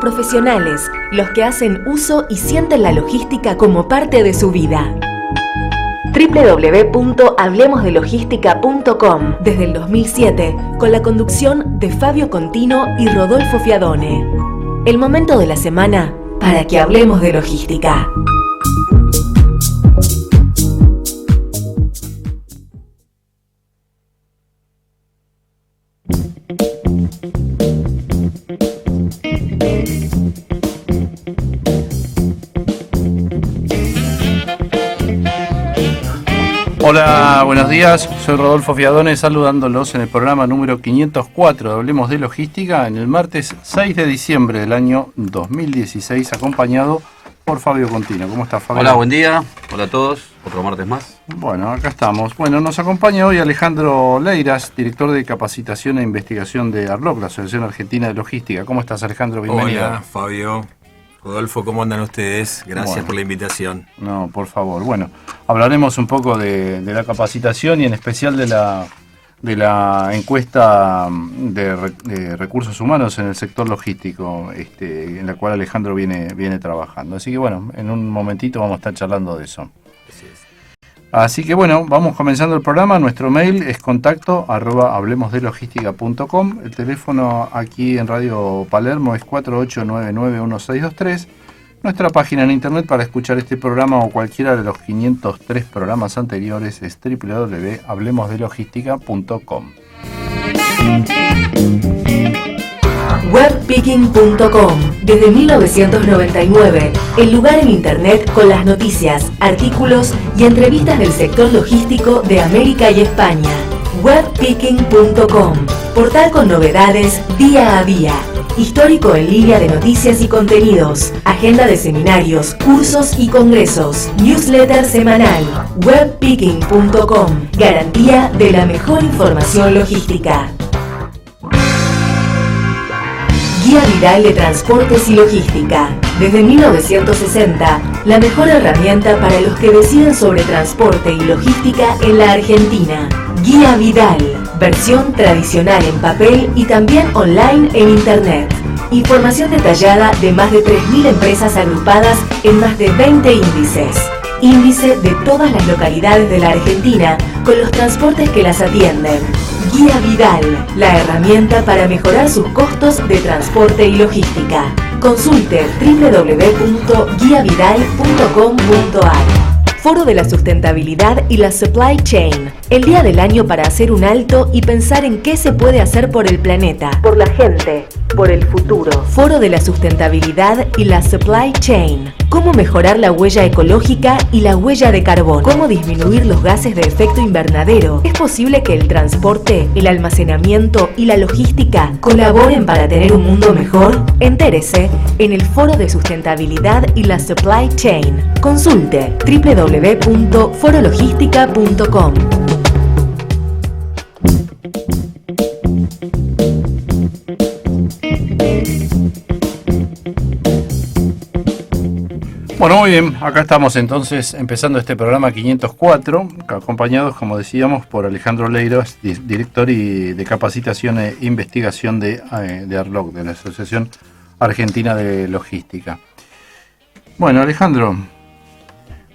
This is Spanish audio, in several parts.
profesionales, los que hacen uso y sienten la logística como parte de su vida. www.hablemosdelogística.com desde el 2007, con la conducción de Fabio Contino y Rodolfo Fiadone. El momento de la semana para que hablemos de logística. Hola, buenos días, soy Rodolfo Fiadone saludándolos en el programa número 504 de Hablemos de Logística en el martes 6 de diciembre del año 2016, acompañado por Fabio Contino. ¿Cómo estás, Fabio? Hola, buen día, hola a todos, otro martes más. Bueno, acá estamos. Bueno, nos acompaña hoy Alejandro Leiras, director de Capacitación e Investigación de ARLOC, la Asociación Argentina de Logística. ¿Cómo estás, Alejandro? Bienvenido. Hola, Fabio. Rodolfo, ¿cómo andan ustedes? Gracias por la invitación. No, por favor. Bueno, hablaremos un poco de la capacitación y en especial de la encuesta de recursos humanos en el sector logístico, en la cual Alejandro viene trabajando. Así que bueno, en un momentito vamos a estar charlando de eso. Así que bueno, vamos comenzando el programa. Nuestro mail es contacto@hablemosdelogística.com. El teléfono aquí en Radio Palermo es 48991623. Nuestra página en internet para escuchar este programa o cualquiera de los 503 programas anteriores es www.hablemosdelogística.com. Webpicking.com. Desde 1999, el lugar en internet con las noticias, artículos y entrevistas del sector logístico de América y España. Webpicking.com. Portal con novedades día a día. Histórico en línea de noticias y contenidos. Agenda de seminarios, cursos y congresos. Newsletter semanal. Webpicking.com. Garantía de la mejor información logística. Guía Vidal de Transportes y Logística. Desde 1960, la mejor herramienta para los que deciden sobre transporte y logística en la Argentina. Guía Vidal, versión tradicional en papel y también online en internet. Información detallada de más de 3.000 empresas agrupadas en más de 20 índices. Índice de todas las localidades de la Argentina con los transportes que las atienden. Guía Vidal, la herramienta para mejorar sus costos de transporte y logística. Consulte www.guiavidal.com.ar. Foro de la Sustentabilidad y la Supply Chain. El día del año para hacer un alto y pensar en qué se puede hacer por el planeta, por la gente, por el futuro. Foro de la Sustentabilidad y la Supply Chain. Cómo mejorar la huella ecológica y la huella de carbono. Cómo disminuir los gases de efecto invernadero. ¿Es posible que el transporte, el almacenamiento y la logística colaboren para tener un mundo mejor? Entérese en el Foro de Sustentabilidad y la Supply Chain. Consulte www.forologística.com. Bueno, muy bien, acá estamos entonces empezando este programa 504, acompañados, como decíamos, por Alejandro Leiras, director de Capacitación e Investigación de ARLOC, de la Asociación Argentina de Logística. Bueno, Alejandro,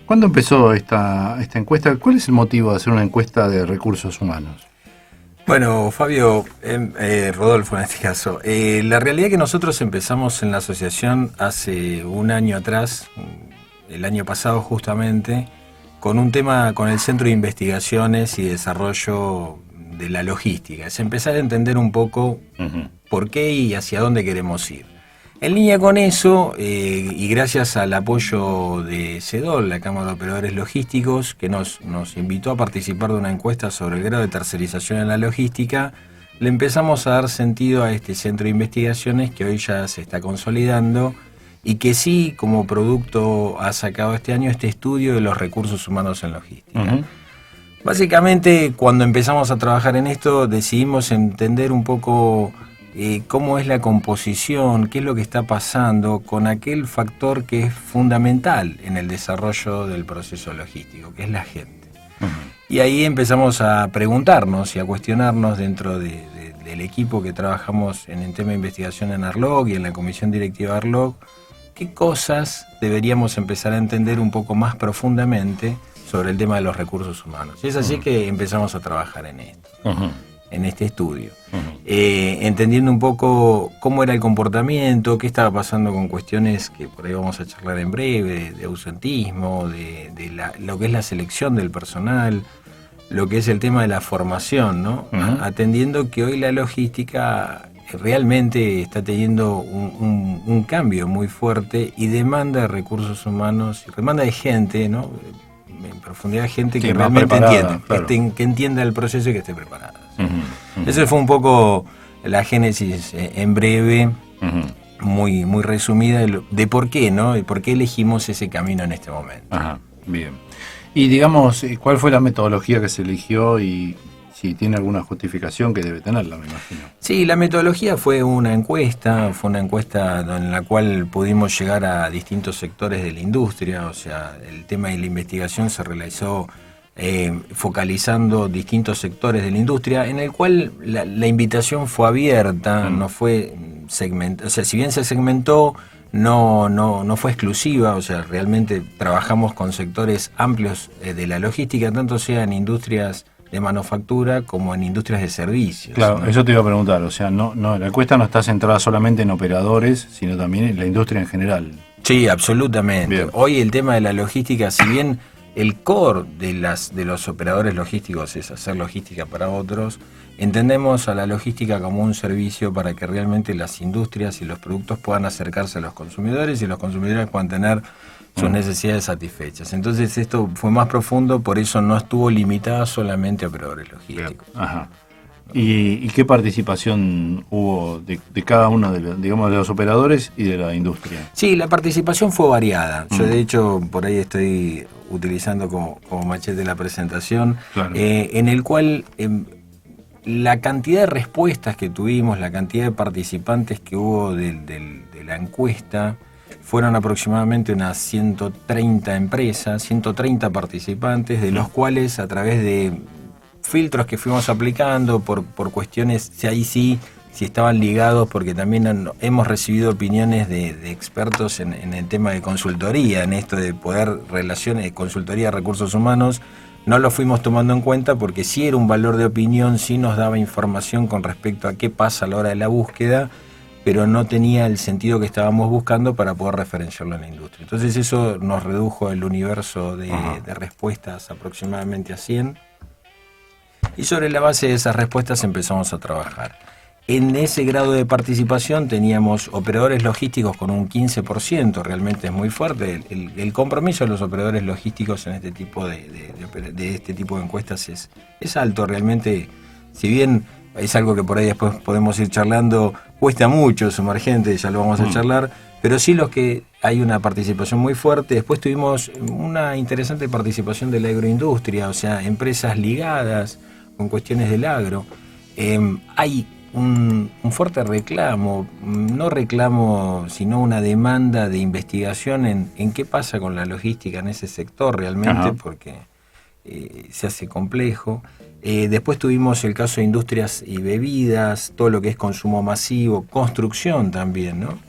¿cuándo empezó esta encuesta? ¿Cuál es el motivo de hacer una encuesta de recursos humanos? Bueno, Fabio, Rodolfo en este caso, la realidad es que nosotros empezamos en la asociación hace un año atrás, el año pasado justamente, con un tema con el Centro de Investigaciones y Desarrollo de la Logística. Es empezar a entender un poco por qué y hacia dónde queremos ir. En línea con eso, y gracias al apoyo de CEDOL, la Cámara de Operadores Logísticos, que nos invitó a participar de una encuesta sobre el grado de tercerización en la logística, le empezamos a dar sentido a este centro de investigaciones que hoy ya se está consolidando y que sí, como producto, ha sacado este año este estudio de los recursos humanos en logística. Básicamente, cuando empezamos a trabajar en esto, decidimos entender un poco cómo es la composición, qué es lo que está pasando con aquel factor que es fundamental en el desarrollo del proceso logístico, que es la gente. Y ahí empezamos a preguntarnos y a cuestionarnos dentro de el equipo que trabajamos en el tema de investigación en Arlog y en la comisión directiva de Arlog, qué cosas deberíamos empezar a entender un poco más profundamente sobre el tema de los recursos humanos. Y es así que empezamos a trabajar en esto, en este estudio. Entendiendo un poco cómo era el comportamiento, qué estaba pasando con cuestiones que por ahí vamos a charlar en breve, de ausentismo, lo que es la selección del personal, lo que es el tema de la formación, ¿no? Atendiendo que hoy la logística realmente está teniendo un cambio muy fuerte y demanda de recursos humanos, demanda de gente, ¿no? En profundidad, gente que realmente entiende, claro, que entienda el proceso y que esté preparada. Esa fue un poco la génesis en breve, muy, muy resumida, de por qué, ¿no? Y por qué elegimos ese camino en este momento. Ajá, bien. Y digamos, ¿cuál fue la metodología que se eligió y si tiene alguna justificación que debe tenerla, me imagino? Sí, la metodología fue una encuesta en la cual pudimos llegar a distintos sectores de la industria, o sea, el tema de la investigación se realizó focalizando distintos sectores de la industria, en el cual la invitación fue abierta, no fue segmentada, o sea, si bien se segmentó, no fue exclusiva, o sea, realmente trabajamos con sectores amplios de la logística, tanto sea en industrias de manufactura como en industrias de servicios. Claro, ¿no? Eso te iba a preguntar, o sea, no, la encuesta no está centrada solamente en operadores, sino también en la industria en general. Sí, absolutamente. Bien. Hoy el tema de la logística, si bien el core de los operadores logísticos es hacer logística para otros, entendemos a la logística como un servicio para que realmente las industrias y los productos puedan acercarse a los consumidores y los consumidores puedan tener sus necesidades satisfechas. Entonces esto fue más profundo, por eso no estuvo limitada solamente a operadores logísticos. Ajá. ¿Y qué participación hubo de cada uno de los operadores y de la industria? Sí, la participación fue variada. Yo de hecho por ahí estoy utilizando como machete la presentación, claro, en el cual la cantidad de respuestas que tuvimos, la cantidad de participantes que hubo de la encuesta, fueron aproximadamente unas 130 empresas, 130 participantes, de los cuales a través de filtros que fuimos aplicando por cuestiones, si estaban ligados, porque también hemos recibido opiniones de expertos en el tema de consultoría, en esto de poder relaciones, consultoría de recursos humanos, no lo fuimos tomando en cuenta porque sí era un valor de opinión, sí nos daba información con respecto a qué pasa a la hora de la búsqueda, pero no tenía el sentido que estábamos buscando para poder referenciarlo en la industria. Entonces eso nos redujo el universo de respuestas aproximadamente a 100. Y sobre la base de esas respuestas empezamos a trabajar. En ese grado de participación teníamos operadores logísticos con un 15%, realmente es muy fuerte. El compromiso de los operadores logísticos en este tipo de este tipo de encuestas es alto, realmente, si bien es algo que por ahí después podemos ir charlando, cuesta mucho sumar gente, ya lo vamos a charlar, pero sí los que hay una participación muy fuerte. Después tuvimos una interesante participación de la agroindustria, o sea, empresas ligadas con cuestiones del agro. Hay un fuerte reclamo, no reclamo, sino una demanda de investigación en qué pasa con la logística en ese sector realmente, porque se hace complejo. Después tuvimos el caso de industrias y bebidas, todo lo que es consumo masivo, construcción también, ¿no?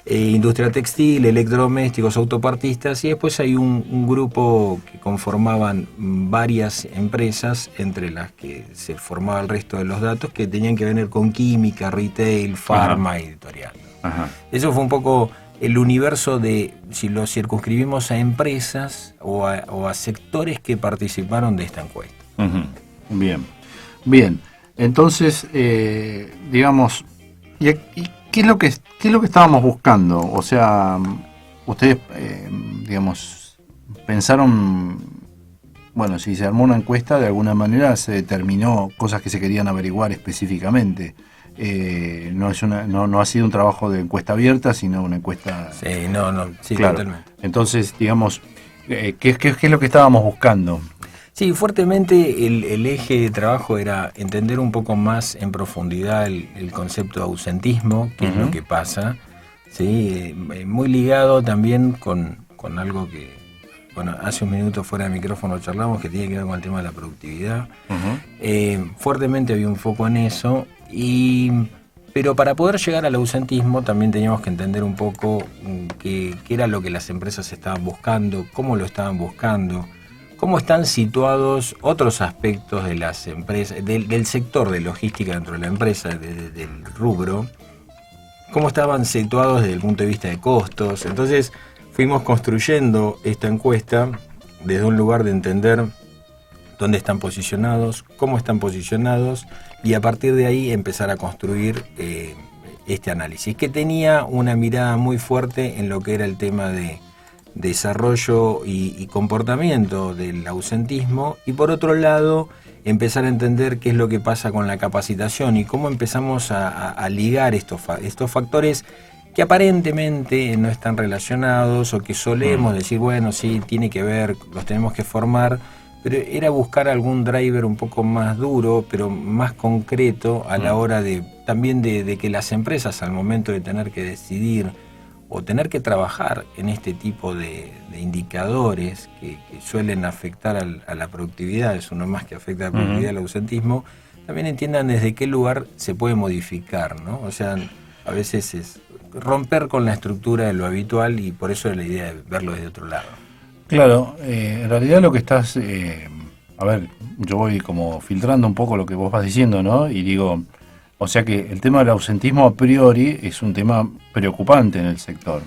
Industria textil, electrodomésticos, autopartistas, y después hay un grupo que conformaban varias empresas, entre las que se formaba el resto de los datos, que tenían que ver con química, retail, farma y editorial. Eso fue un poco el universo de, si lo circunscribimos a empresas o a sectores que participaron de esta encuesta. Bien. Entonces, digamos, ¿y qué es lo que estábamos buscando? O sea, ustedes, digamos, pensaron, bueno, si se armó una encuesta, de alguna manera se determinó cosas que se querían averiguar específicamente. No ha sido un trabajo de encuesta abierta, sino una encuesta... Sí, claro. Totalmente. Entonces, digamos, ¿qué es lo que estábamos buscando? Sí, fuertemente el eje de trabajo era entender un poco más en profundidad el concepto de ausentismo, qué es lo que pasa, ¿sí? Muy ligado también con algo que, bueno, hace un minuto fuera de micrófono charlamos, que tiene que ver con el tema de la productividad. Fuertemente había un foco en eso, Pero para poder llegar al ausentismo también teníamos que entender un poco qué era lo que las empresas estaban buscando, cómo lo estaban buscando, cómo están situados otros aspectos de las empresas, del sector de logística dentro de la empresa, del rubro, cómo estaban situados desde el punto de vista de costos. Entonces fuimos construyendo esta encuesta desde un lugar de entender dónde están posicionados, cómo están posicionados, y a partir de ahí empezar a construir este análisis, que tenía una mirada muy fuerte en lo que era el tema de desarrollo y comportamiento del ausentismo, y por otro lado empezar a entender qué es lo que pasa con la capacitación y cómo empezamos a ligar estos factores que aparentemente no están relacionados, o que solemos decir, bueno, sí, tiene que ver, los tenemos que formar, pero era buscar algún driver un poco más duro, pero más concreto a la hora también de que las empresas, al momento de tener que decidir o tener que trabajar en este tipo de indicadores que suelen afectar a la productividad, es uno más que afecta a la productividad, el ausentismo, también entiendan desde qué lugar se puede modificar, ¿no? O sea, a veces es romper con la estructura de lo habitual, y por eso es la idea de verlo desde otro lado. Claro, en realidad lo que estás, a ver, yo voy como filtrando un poco lo que vos vas diciendo, ¿no? Y digo, o sea que el tema del ausentismo a priori es un tema preocupante en el sector,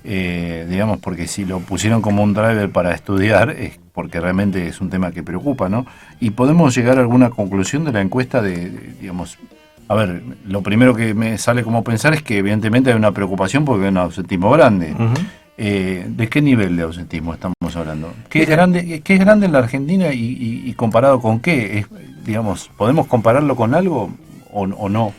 digamos, porque si lo pusieron como un driver para estudiar es porque realmente es un tema que preocupa, ¿no? Y podemos llegar a alguna conclusión de la encuesta digamos, a ver, lo primero que me sale como pensar es que evidentemente hay una preocupación porque hay un ausentismo grande. ¿De qué nivel de ausentismo estamos hablando? ¿Qué es grande en la Argentina y comparado con qué? Digamos, ¿podemos compararlo con algo o no?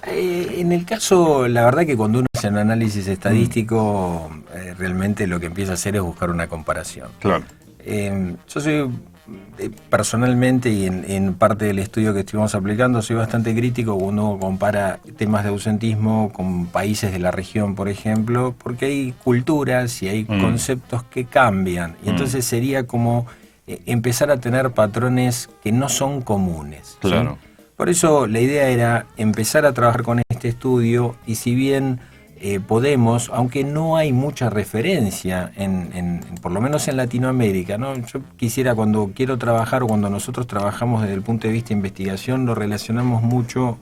En el caso, la verdad que cuando uno hace un análisis estadístico, realmente lo que empieza a hacer es buscar una comparación. Claro. Yo soy, personalmente, y en parte del estudio que estuvimos aplicando, soy bastante crítico cuando uno compara temas de ausentismo con países de la región, por ejemplo, porque hay culturas y hay conceptos que cambian, y entonces sería como empezar a tener patrones que no son comunes, ¿sí? Claro. Por eso la idea era empezar a trabajar con este estudio, y si bien podemos, aunque no hay mucha referencia, por lo menos en Latinoamérica, ¿no? Yo quisiera, cuando quiero trabajar o cuando nosotros trabajamos desde el punto de vista de investigación, lo relacionamos mucho,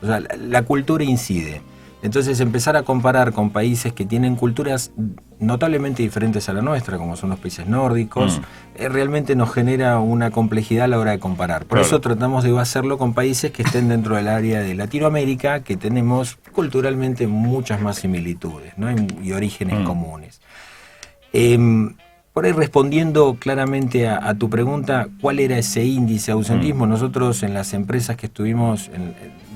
o sea, la cultura incide. Entonces empezar a comparar con países que tienen culturas notablemente diferentes a la nuestra, como son los países nórdicos, realmente nos genera una complejidad a la hora de comparar. Por eso tratamos de hacerlo con países que estén dentro del área de Latinoamérica, que tenemos culturalmente muchas más similitudes, ¿no? y orígenes comunes. Por ahí, respondiendo claramente a tu pregunta, ¿cuál era ese índice de ausentismo? Nosotros, en las empresas que estuvimos,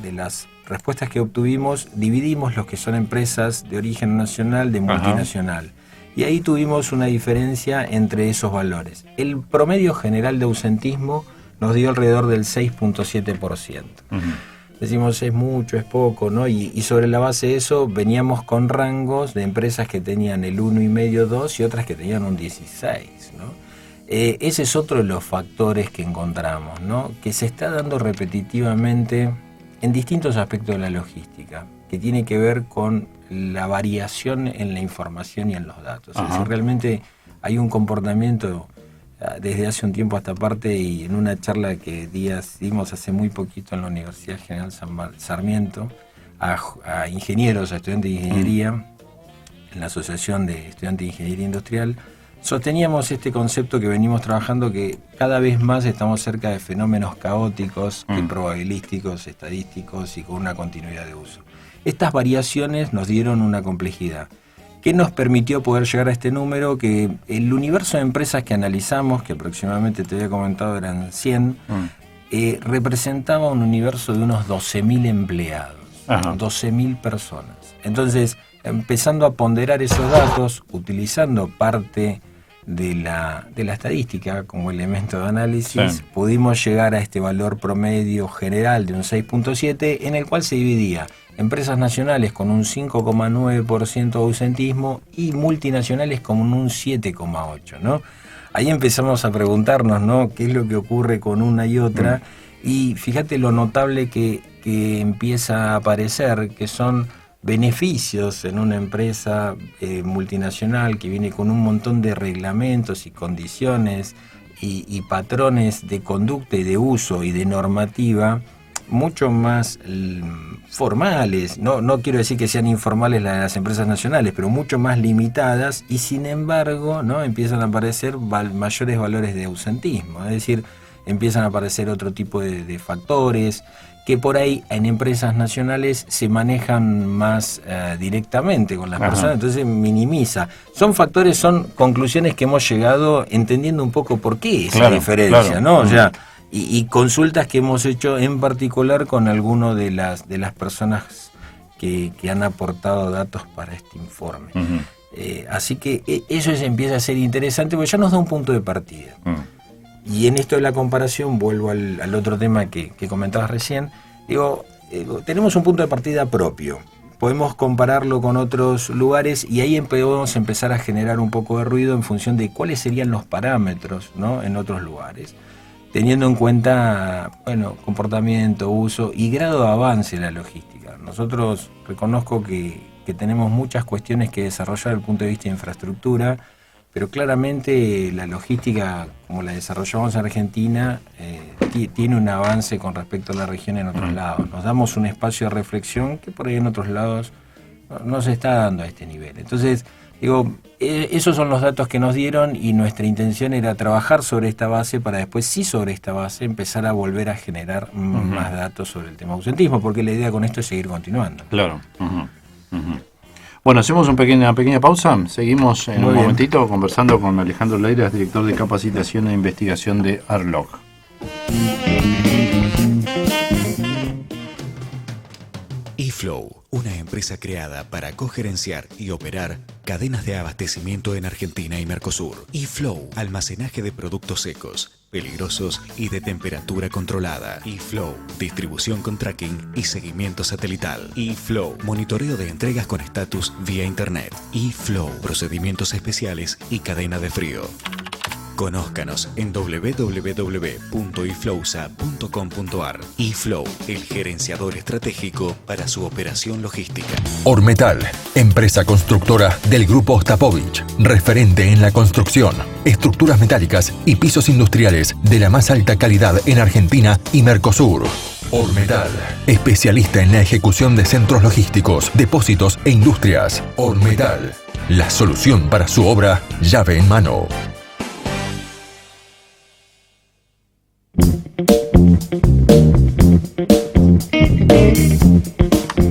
de las respuestas que obtuvimos, dividimos los que son empresas de origen nacional de multinacional. Y ahí tuvimos una diferencia entre esos valores. El promedio general de ausentismo nos dio alrededor del 6.7%. Decimos, es mucho, es poco, ¿no? Y sobre la base de eso veníamos con rangos de empresas que tenían el 1,5, 2, y otras que tenían un 16, ¿no? Ese es otro de los factores que encontramos, ¿no? Que se está dando repetitivamente en distintos aspectos de la logística, que tiene que ver con la variación en la información y en los datos. Es decir, realmente hay un comportamiento desde hace un tiempo a esta parte, y en una charla que dimos hace muy poquito en la Universidad General Sarmiento a ingenieros, a estudiantes de ingeniería, en la Asociación de Estudiantes de Ingeniería Industrial, sosteníamos este concepto que venimos trabajando, que cada vez más estamos cerca de fenómenos caóticos, improbabilísticos, estadísticos y con una continuidad de uso. Estas variaciones nos dieron una complejidad que nos permitió poder llegar a este número, que el universo de empresas que analizamos, que aproximadamente te había comentado eran 100, representaba un universo de unos 12.000 empleados, 12.000 personas. Entonces, empezando a ponderar esos datos, utilizando parte de la estadística como elemento de análisis, pudimos llegar a este valor promedio general de un 6.7, en el cual se dividía empresas nacionales con un 5,9% de ausentismo y multinacionales con un 7,8%, ¿no? Ahí empezamos a preguntarnos, ¿no?, qué es lo que ocurre con una y otra, Y fíjate lo notable que empieza a aparecer, que son beneficios en una empresa multinacional que viene con un montón de reglamentos y condiciones y patrones de conducta y de uso y de normativa mucho más formales, no quiero decir que sean informales las empresas nacionales, pero mucho más limitadas, y sin embargo, ¿no?, empiezan a aparecer mayores valores de ausentismo, es decir, empiezan a aparecer otro tipo de factores que por ahí en empresas nacionales se manejan más directamente con las personas, entonces minimiza. Son factores, son conclusiones que hemos llegado entendiendo un poco por qué esa diferencia, ¿no? O sea, y consultas que hemos hecho en particular con alguno de las personas que han aportado datos para este informe. Así que eso empieza a ser interesante porque ya nos da un punto de partida. Y en esto de la comparación, vuelvo al otro tema que comentabas recién, tenemos un punto de partida propio. Podemos compararlo con otros lugares y ahí podemos empezar a generar un poco de ruido en función de cuáles serían los parámetros, ¿no?, en otros lugares, teniendo en cuenta, comportamiento, uso y grado de avance en la logística. Nosotros reconozco que tenemos muchas cuestiones que desarrollar desde el punto de vista de infraestructura, pero claramente la logística, como la desarrollamos en Argentina, tiene un avance con respecto a la región en otros lados. Nos damos un espacio de reflexión que por ahí en otros lados no se está dando a este nivel. Entonces, esos son los datos que nos dieron y nuestra intención era trabajar sobre esta base para después, sí, sobre esta base, empezar a volver a generar más datos sobre el tema ausentismo, porque la idea con esto es seguir continuando. Claro. Bueno, hacemos una pequeña pausa. Seguimos en un momentito conversando con Alejandro Leiras, director de capacitación e investigación de Arlog. eFlow, una empresa creada para cogerenciar y operar cadenas de abastecimiento en Argentina y Mercosur. eFlow, almacenaje de productos secos, peligrosos y de temperatura controlada. eFlow, distribución con tracking y seguimiento satelital. eFlow, monitoreo de entregas con estatus vía internet. eFlow, procedimientos especiales y cadena de frío. Conózcanos en www.iflowsa.com.ar. eFlow, el gerenciador estratégico para su operación logística. Ormetal, empresa constructora del Grupo Ostapovich, referente en la construcción, estructuras metálicas y pisos industriales de la más alta calidad en Argentina y Mercosur. Ormetal, especialista en la ejecución de centros logísticos, depósitos e industrias. Ormetal, la solución para su obra llave en mano.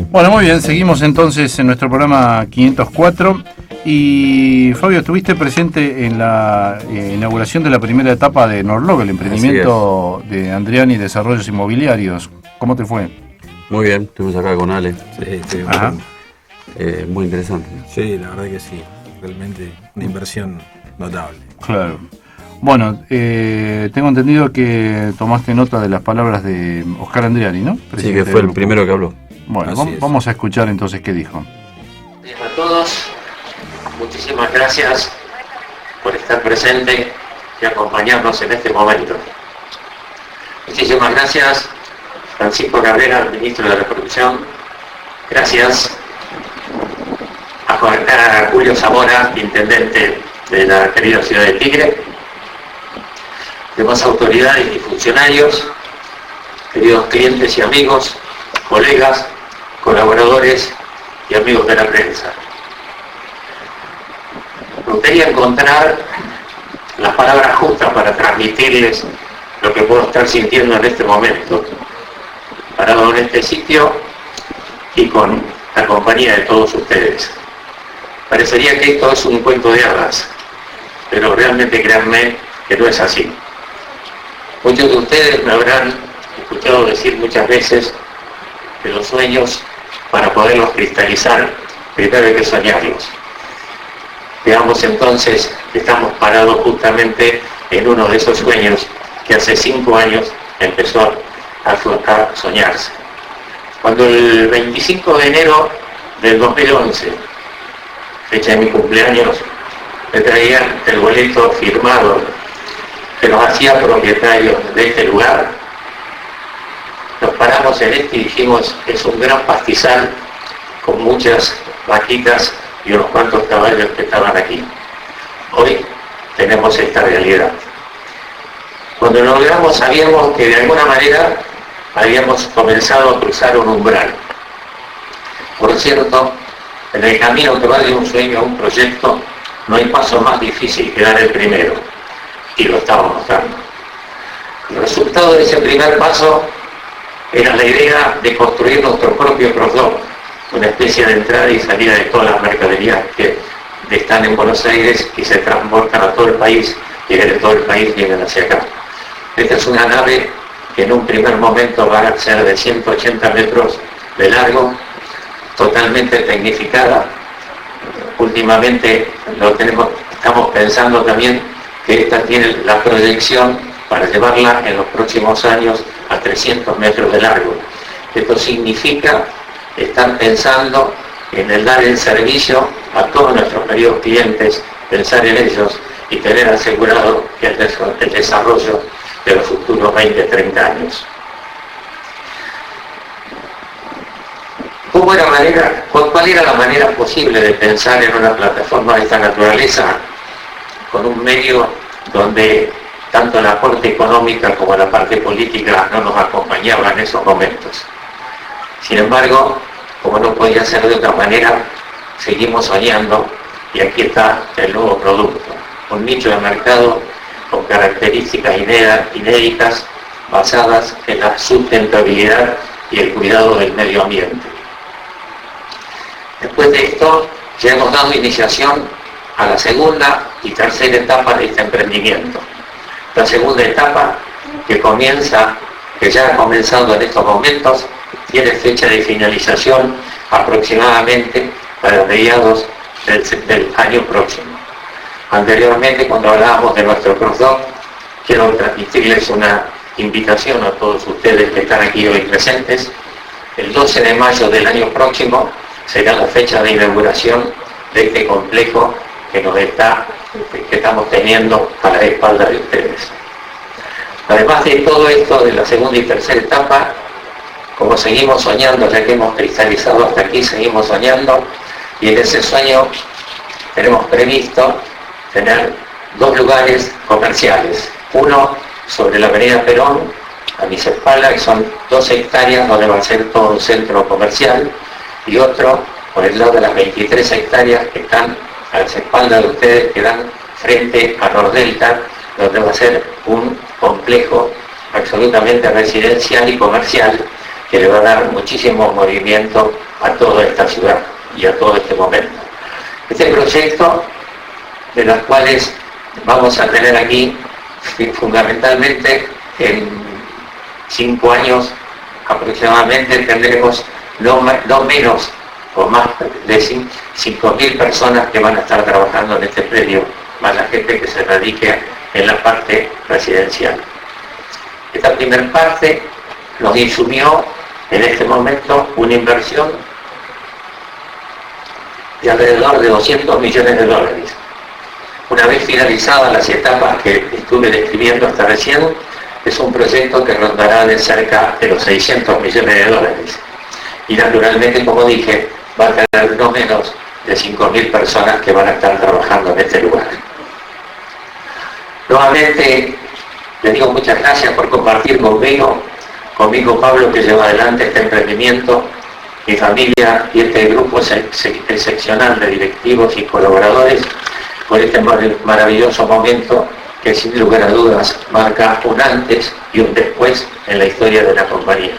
Bueno, muy bien, seguimos entonces en nuestro programa 504 y Fabio, estuviste presente en la inauguración de la primera etapa de Norlog, el emprendimiento de Andriani Desarrollos Inmobiliarios. ¿Cómo te fue? Muy bien, estuvimos acá con Ale. Sí, muy interesante. Sí, la verdad que sí, realmente una inversión notable. Claro. Bueno, tengo entendido que tomaste nota de las palabras de Oscar Andriani, ¿no? Sí, que fue el primero que habló. Bueno, vamos a escuchar entonces qué dijo. A todos, muchísimas gracias por estar presente y acompañarnos en este momento. Muchísimas gracias, Francisco Cabrera, ministro de la Producción. Gracias a Julio Zamora, intendente de la querida ciudad de Tigre. Demás autoridades y funcionarios, queridos clientes y amigos, colegas, colaboradores y amigos de la prensa. Me gustaría encontrar las palabras justas para transmitirles lo que puedo estar sintiendo en este momento, parado en este sitio y con la compañía de todos ustedes. Parecería que esto es un cuento de hadas, pero realmente créanme que no es así. Muchos de ustedes me habrán escuchado decir muchas veces que los sueños, para poderlos cristalizar, primero hay que soñarlos. Veamos entonces que estamos parados justamente en uno de esos sueños que hace 5 años empezó a soñarse. Cuando el 25 de enero del 2011, fecha de mi cumpleaños, me traían el boleto firmado que nos hacía propietarios de este lugar, nos paramos en este y dijimos, es un gran pastizal con muchas vaquitas y unos cuantos caballos que estaban aquí. Hoy tenemos esta realidad. Cuando lo logramos sabíamos que de alguna manera habíamos comenzado a cruzar un umbral. Por cierto, en el camino que va de un sueño a un proyecto, no hay paso más difícil que dar el primero, y lo estábamos dando. El resultado de ese primer paso era la idea de construir nuestro propio cross-dock, una especie de entrada y salida de todas las mercaderías que están en Buenos Aires y se transportan a todo el país, y de todo el país vienen hacia acá. Esta es una nave que en un primer momento va a ser de 180 metros de largo, totalmente tecnificada. Últimamente estamos pensando también que esta tiene la proyección para llevarla en los próximos años a 300 metros de largo. Esto significa estar pensando en el dar el servicio a todos nuestros queridos clientes, pensar en ellos y tener asegurado que el desarrollo de los futuros 20-30 años. ¿Cuál era la manera posible de pensar en una plataforma de esta naturaleza con un medio donde tanto la parte económica como la parte política no nos acompañaban en esos momentos? Sin embargo, como no podía ser de otra manera, seguimos soñando y aquí está el nuevo producto, un nicho de mercado con características inéditas basadas en la sustentabilidad y el cuidado del medio ambiente. Después de esto, ya hemos dado iniciación a la segunda y tercera etapa de este emprendimiento. La segunda etapa, que ya ha comenzado en estos momentos, tiene fecha de finalización aproximadamente para mediados del año próximo. Anteriormente, cuando hablábamos de nuestro cross-dock, quiero transmitirles una invitación a todos ustedes que están aquí hoy presentes. El 12 de mayo del año próximo será la fecha de inauguración de este complejo que estamos teniendo a la espalda de ustedes. Además de todo esto de la segunda y tercera etapa, como seguimos soñando, ya que hemos cristalizado hasta aquí, seguimos soñando, y en ese sueño tenemos previsto tener 2 lugares comerciales. Uno sobre la avenida Perón, a mis espaldas, que son 2 hectáreas donde va a ser todo un centro comercial, y otro por el lado de las 23 hectáreas que están a las espaldas de ustedes, que dan frente a Nordelta, donde va a ser un complejo absolutamente residencial y comercial que le va a dar muchísimo movimiento a toda esta ciudad y a todo este momento. Este proyecto, de los cuales vamos a tener aquí fundamentalmente en 5 años aproximadamente tendremos no menos o más de 5.000 personas que van a estar trabajando en este predio, más la gente que se radique en la parte residencial. Esta primera parte nos insumió en este momento una inversión de alrededor de $200 millones. Una vez finalizadas las etapas que estuve describiendo hasta recién, es un proyecto que rondará de cerca de los $600 millones. Y naturalmente, como dije, va a tener no menos de 5.000 personas que van a estar trabajando en este lugar. Nuevamente, les digo muchas gracias por compartir conmigo Pablo, que lleva adelante este emprendimiento, mi familia y este grupo excepcional de directivos y colaboradores, por este maravilloso momento que sin lugar a dudas marca un antes y un después en la historia de la compañía,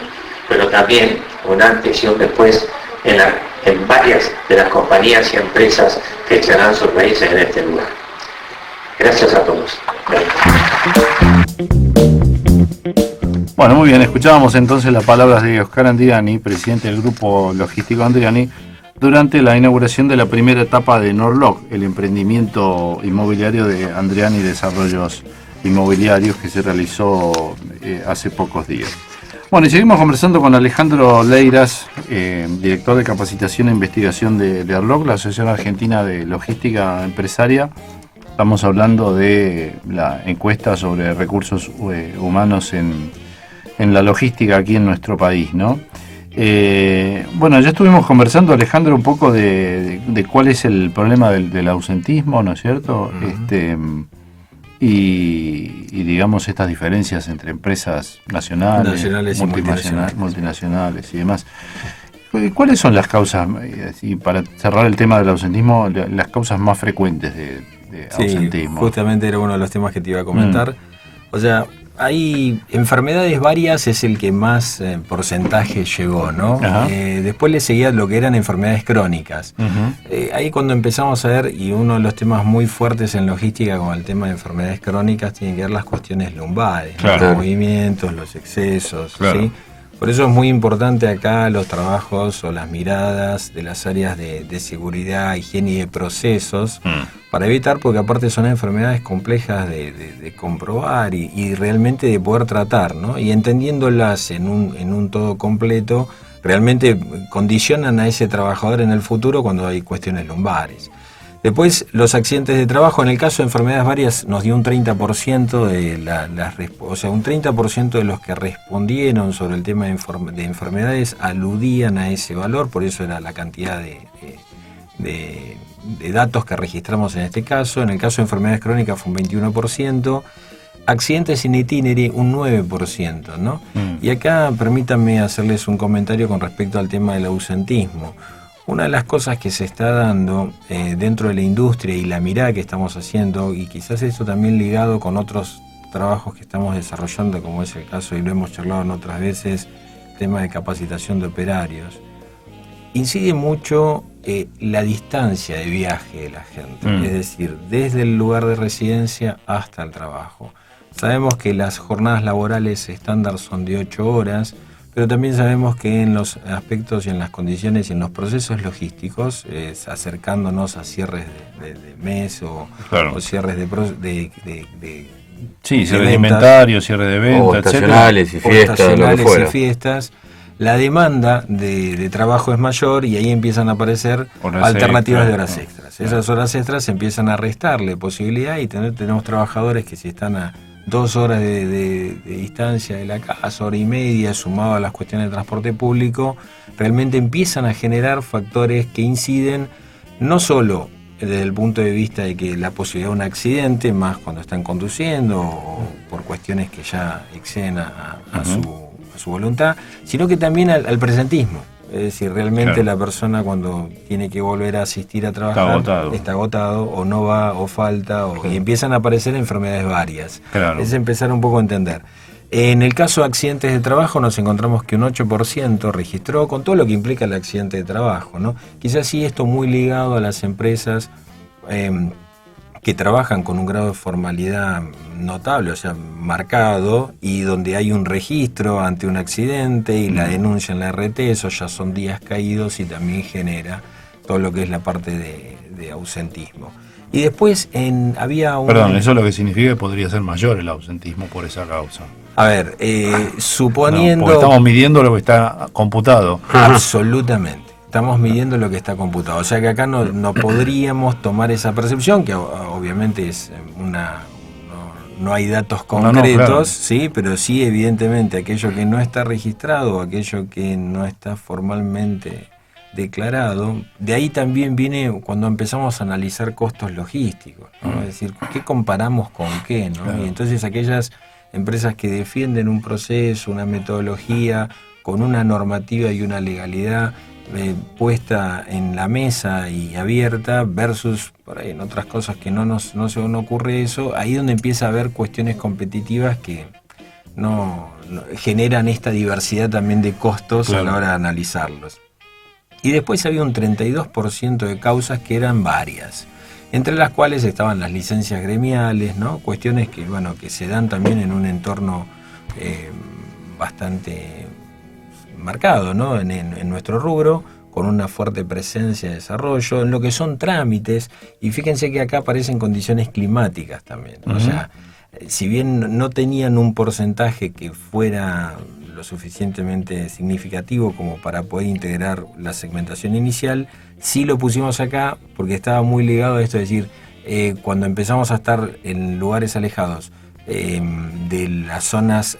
pero también un antes y un después en varias de las compañías y empresas que echarán sus raíces en este lugar. Gracias a todos. Bueno, muy bien, escuchábamos entonces las palabras de Oscar Andriani, presidente del Grupo Logístico Andriani, durante la inauguración de la primera etapa de Norlock, el emprendimiento inmobiliario de Andriani Desarrollos Inmobiliarios que se realizó hace pocos días. Bueno, y seguimos conversando con Alejandro Leiras, director de capacitación e investigación de ARLOC, la Asociación Argentina de Logística Empresaria. Estamos hablando de la encuesta sobre recursos humanos en en la logística aquí en nuestro país, ¿no? Bueno, ya estuvimos conversando, Alejandro, un poco de cuál es el problema del ausentismo, ¿no es cierto? Y digamos estas diferencias entre empresas nacionales y multinacionales y demás. ¿Cuáles son las causas, y para cerrar el tema del ausentismo, las causas más frecuentes de ausentismo? Justamente era uno de los temas que te iba a comentar. O sea, hay enfermedades varias, es el que más porcentaje llegó, ¿no? Después le seguía lo que eran enfermedades crónicas. Ahí cuando empezamos a ver, y uno de los temas muy fuertes en logística con el tema de enfermedades crónicas, tiene que ver las cuestiones lumbares, los movimientos, los excesos, ¿sí? Por eso es muy importante acá los trabajos o las miradas de las áreas de seguridad, higiene y de procesos, para evitar, porque aparte son enfermedades complejas de comprobar y realmente de poder tratar, ¿no? Y entendiéndolas en un todo completo, realmente condicionan a ese trabajador en el futuro cuando hay cuestiones lumbares. Después, los accidentes de trabajo, en el caso de enfermedades varias, nos dio un 30% un 30% de los que respondieron sobre el tema de enfermedades aludían a ese valor, por eso era la cantidad de datos que registramos en este caso. En el caso de enfermedades crónicas fue un 21%, accidentes in itinere un 9%, ¿no? Y acá permítanme hacerles un comentario con respecto al tema del ausentismo. Una de las cosas que se está dando dentro de la industria y la mirada que estamos haciendo, y quizás esto también ligado con otros trabajos que estamos desarrollando, como es el caso, y lo hemos charlado en otras veces, el tema de capacitación de operarios, incide mucho la distancia de viaje de la gente, es decir, desde el lugar de residencia hasta el trabajo. Sabemos que las jornadas laborales estándar son de 8 horas, pero también sabemos que en los aspectos y en las condiciones y en los procesos logísticos, acercándonos a cierres de mes o cierres de cierre de inventario, cierre de venta, o estacionales y fiestas, lo que fuera. Y fiestas, la demanda de trabajo es mayor y ahí empiezan a aparecer alternativas de horas extras. Esas horas extras empiezan a restarle posibilidad y tenemos trabajadores que si están a 2 horas de distancia de la casa, hora y media, sumado a las cuestiones de transporte público, realmente empiezan a generar factores que inciden no solo desde el punto de vista de que la posibilidad de un accidente, más cuando están conduciendo o por cuestiones que ya exceden a su voluntad, sino que también al presentismo. Es decir, realmente la persona cuando tiene que volver a asistir a trabajar está agotado o no va o falta y empiezan a aparecer enfermedades varias. Es empezar un poco a entender. En el caso de accidentes de trabajo nos encontramos que un 8% registró, con todo lo que implica el accidente de trabajo, ¿no? Quizás sí esto muy ligado a las empresas que trabajan con un grado de formalidad notable, o sea, marcado, y donde hay un registro ante un accidente y la denuncia en la RT, eso ya son días caídos y también genera todo lo que es la parte de ausentismo. Y después había un... Perdón, eso lo que significa que podría ser mayor el ausentismo por esa causa. A ver, suponiendo... porque estamos midiendo lo que está computado. Absolutamente. Estamos midiendo lo que está computado. O sea que acá no podríamos tomar esa percepción, que obviamente es no hay datos concretos, ¿sí? Pero sí, evidentemente, aquello que no está registrado, aquello que no está formalmente declarado, de ahí también viene cuando empezamos a analizar costos logísticos, ¿no? Es decir, ¿qué comparamos con qué, ¿no? Y entonces aquellas empresas que defienden un proceso, una metodología, con una normativa y una legalidad puesta en la mesa y abierta versus por ahí en otras cosas que no ocurre eso, ahí donde empieza a haber cuestiones competitivas que no generan esta diversidad también de costos a la hora de analizarlos. Y después había un 32% de causas que eran varias, entre las cuales estaban las licencias gremiales, ¿no? Cuestiones que se dan también en un entorno bastante marcado, ¿no? En nuestro rubro, con una fuerte presencia de desarrollo, en lo que son trámites, y fíjense que acá aparecen condiciones climáticas también. O sea, si bien no tenían un porcentaje que fuera lo suficientemente significativo como para poder integrar la segmentación inicial, sí lo pusimos acá porque estaba muy ligado a esto, es decir, cuando empezamos a estar en lugares alejados de las zonas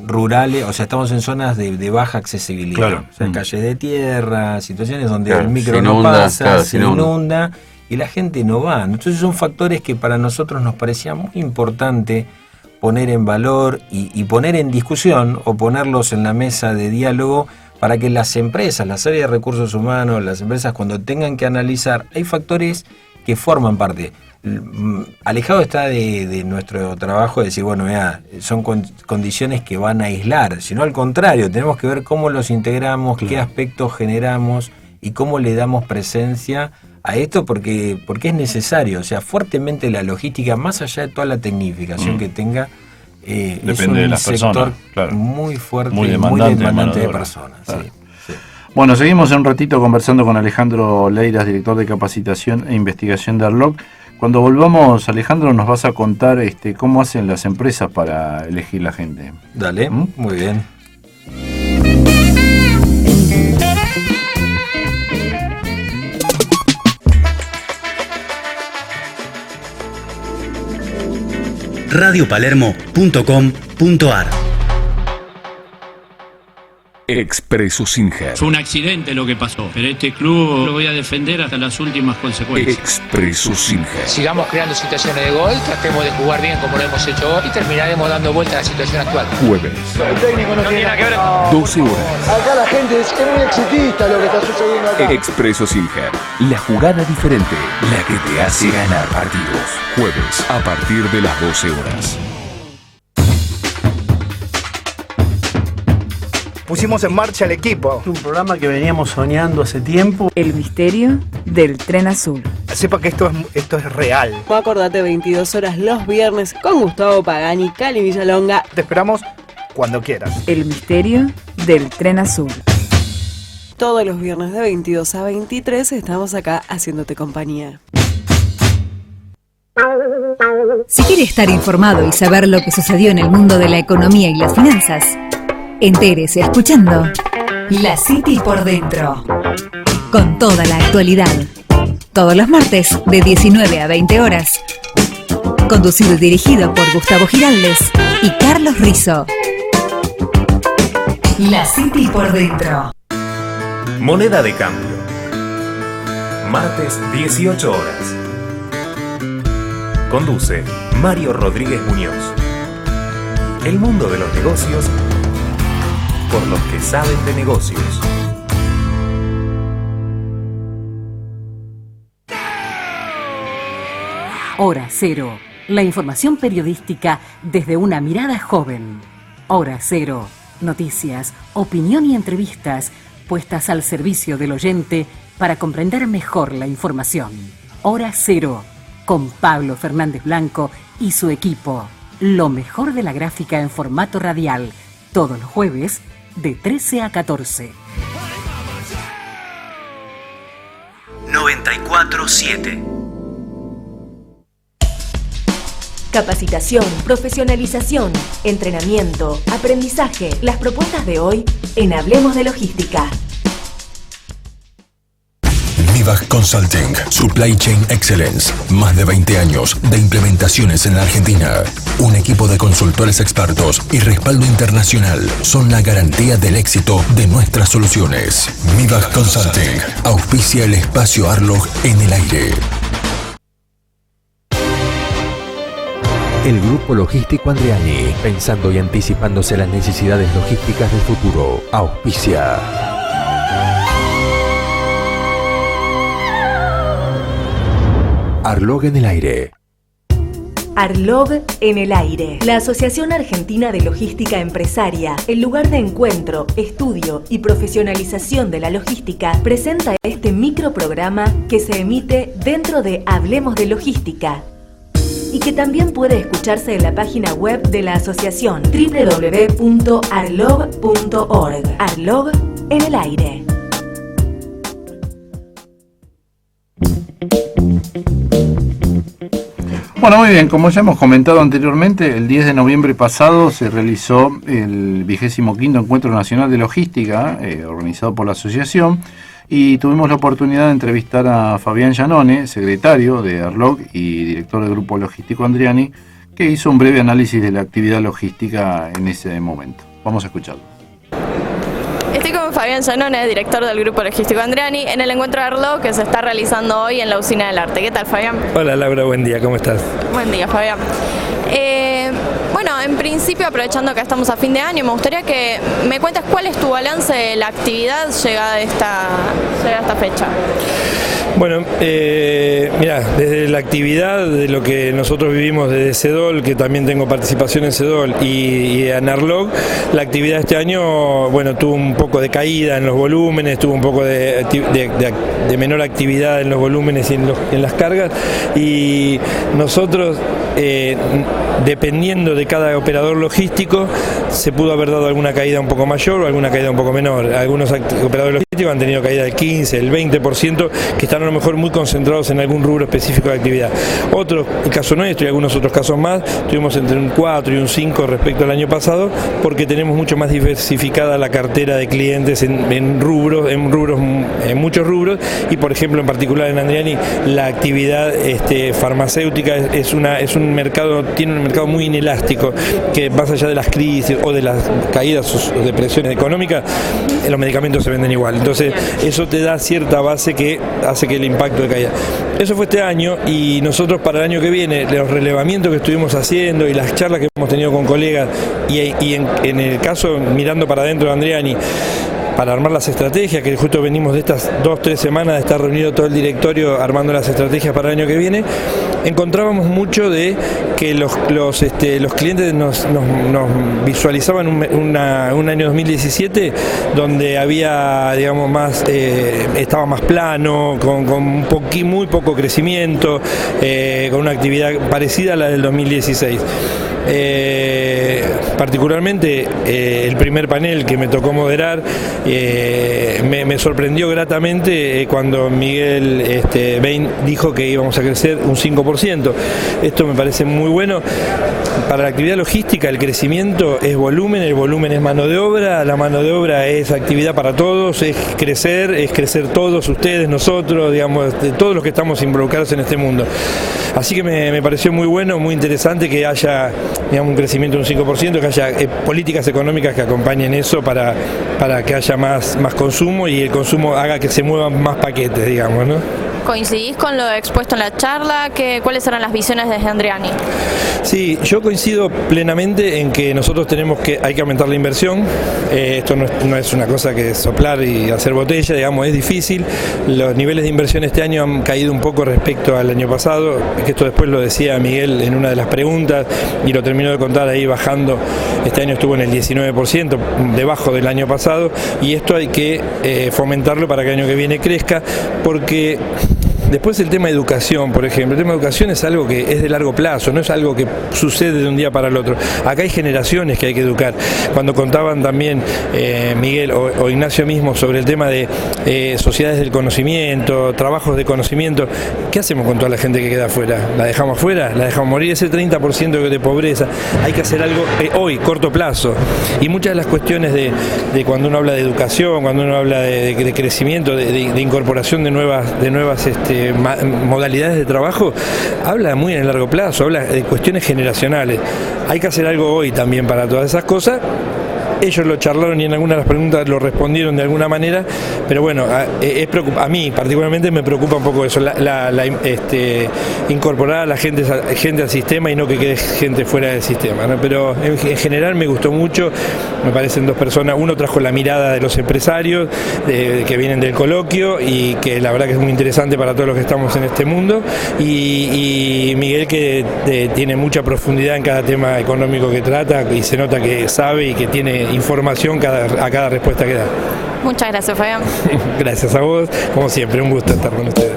rurales, o sea, estamos en zonas de baja accesibilidad. Claro. O sea, calles de tierra, situaciones donde Claro, el micro se no inunda, pasa, claro, se se inunda. inunda y la gente no va. Entonces son factores que para nosotros nos parecía muy importante poner en valor y poner en discusión o ponerlos en la mesa de diálogo para que las empresas, las áreas de recursos humanos, las empresas cuando tengan que analizar, hay factores que forman parte. Alejado está de nuestro trabajo de decir, bueno, mira, son condiciones que van a aislar, sino al contrario, tenemos que ver cómo los integramos, qué aspectos generamos y cómo le damos presencia a esto porque es necesario, o sea, fuertemente la logística, más allá de toda la tecnificación que tenga, es Depende un de las sector personas, claro. muy fuerte, Muy muy demandante demandante de de mano de obra. personas. Claro. Sí, sí. Bueno, seguimos en un ratito conversando con Alejandro Leiras, director de capacitación e investigación de Arlog. Cuando volvamos, Alejandro, nos vas a contar cómo hacen las empresas para elegir la gente. Dale, muy bien. radiopalermo.com.ar. Expreso Singer. Fue un accidente lo que pasó, pero este club lo voy a defender hasta las últimas consecuencias. Expreso Singer. Sigamos creando situaciones de gol, tratemos de jugar bien como lo hemos hecho hoy y terminaremos dando vuelta a la situación actual. Jueves. El técnico no tiene nada que ver. 12 horas. Acá la gente es muy exitista lo que está sucediendo acá. Expreso Singer. La jugada diferente, la que te hace ganar partidos. Jueves, a partir de las 12 horas. Pusimos en marcha el equipo. Un programa que veníamos soñando hace tiempo. El misterio del tren azul. Sepa que esto es real. Acordate 22 horas los viernes con Gustavo Pagani, Cali Villalonga. Te esperamos cuando quieras. El misterio del tren azul. Todos los viernes de 22 a 23 estamos acá haciéndote compañía. Si quiere estar informado y saber lo que sucedió en el mundo de la economía y las finanzas, entérese escuchando La City por Dentro, con toda la actualidad. Todos los martes de 19 a 20 horas. Conducido y dirigido por Gustavo Giraldes y Carlos Rizzo. La City por Dentro. Moneda de cambio. Martes 18 horas. Conduce Mario Rodríguez Muñoz. El mundo de los negocios por los que saben de negocios. Hora Cero. La información periodística desde una mirada joven. Hora Cero. Noticias, opinión y entrevistas puestas al servicio del oyente para comprender mejor la información. Hora Cero. Con Pablo Fernández Blanco y su equipo. Lo mejor de la gráfica en formato radial. Todos los jueves de 13 a 14. 94.7. Capacitación, profesionalización, entrenamiento, aprendizaje. Las propuestas de hoy en Hablemos de Logística. Mivag Consulting, Supply Chain Excellence. Más de 20 años de implementaciones en la Argentina. Un equipo de consultores expertos y respaldo internacional son la garantía del éxito de nuestras soluciones. Mivag Consulting auspicia el espacio Arlog en el aire. El Grupo Logístico Andriani, pensando y anticipándose a las necesidades logísticas del futuro, auspicia. Arlog en el aire. Arlog en el aire. La Asociación Argentina de Logística Empresaria, el lugar de encuentro, estudio y profesionalización de la logística, presenta este microprograma que se emite dentro de Hablemos de Logística y que también puede escucharse en la página web de la asociación www.arlog.org. Arlog en el aire. Bueno, muy bien, como ya hemos comentado anteriormente, el 10 de noviembre pasado se realizó el 25º Encuentro Nacional de Logística, organizado por la asociación, y tuvimos la oportunidad de entrevistar a Fabián Giannone, secretario de Arlog y director del Grupo Logístico Andriani, que hizo un breve análisis de la actividad logística en ese momento. Vamos a escucharlo. Estoy con Fabián Giannone, director del Grupo Logístico Andriani, en el encuentro de Arlo que se está realizando hoy en la Usina del Arte. ¿Qué tal, Fabián? Hola, Laura, buen día, ¿cómo estás? Buen día, Fabián. Bueno, en principio, aprovechando que estamos a fin de año, me gustaría que me cuentes cuál es tu balance de la actividad llegada a esta fecha. Bueno, mira, desde la actividad de lo que nosotros vivimos desde CEDOL, que también tengo participación en CEDOL y en Arlog, la actividad este año, bueno, tuvo un poco de caída en los volúmenes, tuvo un poco de menor actividad en los volúmenes y en las cargas, y nosotros, dependiendo de cada operador logístico, se pudo haber dado alguna caída un poco mayor o alguna caída un poco menor. Algunos operadores logísticos han tenido caída del 15, del 20%, que están a lo mejor muy concentrados en algún rubro específico de actividad. Otros, el caso nuestro y algunos otros casos más, tuvimos entre un 4 y un 5 respecto al año pasado, porque tenemos mucho más diversificada la cartera de clientes en muchos rubros, y por ejemplo en particular en Andriani la actividad farmacéutica tiene un mercado muy inelástico, que más allá de las crisis o de las caídas o depresiones económicas, los medicamentos se venden igual. Entonces eso te da cierta base que hace que el impacto de caída. Eso fue este año, y nosotros para el año que viene, los relevamientos que estuvimos haciendo y las charlas que hemos tenido con colegas, y en el caso mirando para adentro de Andriani, para armar las estrategias, que justo venimos de estas 2-3 semanas de estar reunido todo el directorio armando las estrategias para el año que viene, encontrábamos mucho de que los clientes nos visualizaban un año 2017 donde había, digamos, estaba más plano, con muy poco crecimiento, con una actividad parecida a la del 2016. Particularmente el primer panel que me tocó moderar me sorprendió gratamente cuando Miguel Bain dijo que íbamos a crecer un 5%. Esto me parece muy bueno. Para la actividad logística el crecimiento es volumen, el volumen es mano de obra, la mano de obra es actividad para todos, es crecer todos, ustedes, nosotros, digamos, de todos los que estamos involucrados en este mundo. Así que me pareció muy bueno, muy interesante que haya, digamos, un crecimiento de un 5%, que haya políticas económicas que acompañen eso para que haya más consumo, y el consumo haga que se muevan más paquetes, digamos, ¿no? ¿Coincidís con lo expuesto en la charla? ¿Cuáles eran las visiones desde Andriani? Sí, yo coincido plenamente en que nosotros hay que aumentar la inversión. Esto no es una cosa que soplar y hacer botella, digamos, es difícil. Los niveles de inversión este año han caído un poco respecto al año pasado, que esto después lo decía Miguel en una de las preguntas y lo terminó de contar ahí bajando. Este año estuvo en el 19%, debajo del año pasado, y esto hay que fomentarlo para que el año que viene crezca, porque después el tema de educación, por ejemplo, el tema de educación es algo que es de largo plazo, no es algo que sucede de un día para el otro. Acá hay generaciones que hay que educar. Cuando contaban también Miguel o Ignacio mismo sobre el tema de sociedades del conocimiento, trabajos de conocimiento, ¿qué hacemos con toda la gente que queda afuera? ¿La dejamos afuera? ¿La dejamos morir? Ese 30% de pobreza, hay que hacer algo hoy, corto plazo. Y muchas de las cuestiones de cuando uno habla de educación, cuando uno habla de crecimiento, de incorporación de nuevas modalidades de trabajo, habla muy en el largo plazo, habla de cuestiones generacionales. Hay que hacer algo hoy también para todas esas cosas. Ellos lo charlaron y en algunas de las preguntas lo respondieron de alguna manera, pero bueno, a mí particularmente me preocupa un poco eso, incorporar a la gente al sistema y no que quede gente fuera del sistema, ¿no? Pero en general me gustó mucho, me parecen dos personas, uno trajo la mirada de los empresarios que vienen del coloquio y que la verdad que es muy interesante para todos los que estamos en este mundo, y Miguel que tiene mucha profundidad en cada tema económico que trata y se nota que sabe y que tiene información a cada respuesta que da. Muchas gracias, Fabián. Gracias a vos, como siempre, un gusto estar con ustedes.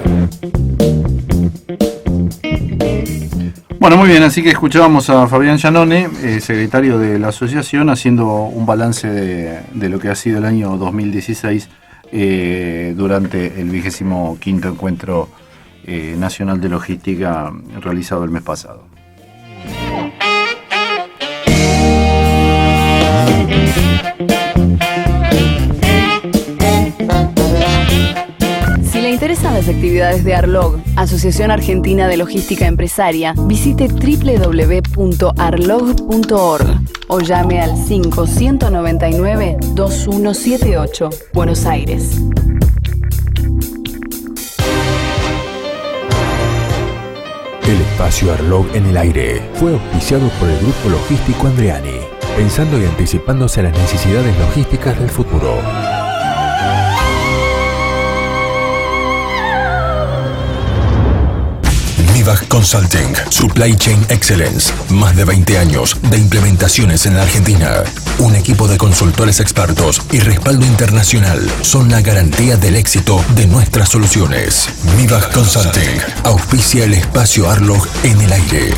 Bueno, muy bien, así que escuchábamos a Fabián Giannone, secretario de la asociación, haciendo un balance de lo que ha sido el año 2016 durante el 25º Encuentro Nacional de Logística realizado el mes pasado. Si le interesa las actividades de Arlog, Asociación Argentina de Logística Empresaria, visite www.arlog.org o llame al 5-199-2178, Buenos Aires. El espacio Arlog en el aire fue auspiciado por el Grupo Logístico Andriani, pensando y anticipándose a las necesidades logísticas del futuro. Mivag Consulting, Supply Chain Excellence. Más de 20 años de implementaciones en la Argentina. Un equipo de consultores expertos y respaldo internacional son la garantía del éxito de nuestras soluciones. Mivag Consulting auspicia el espacio Arlog en el aire.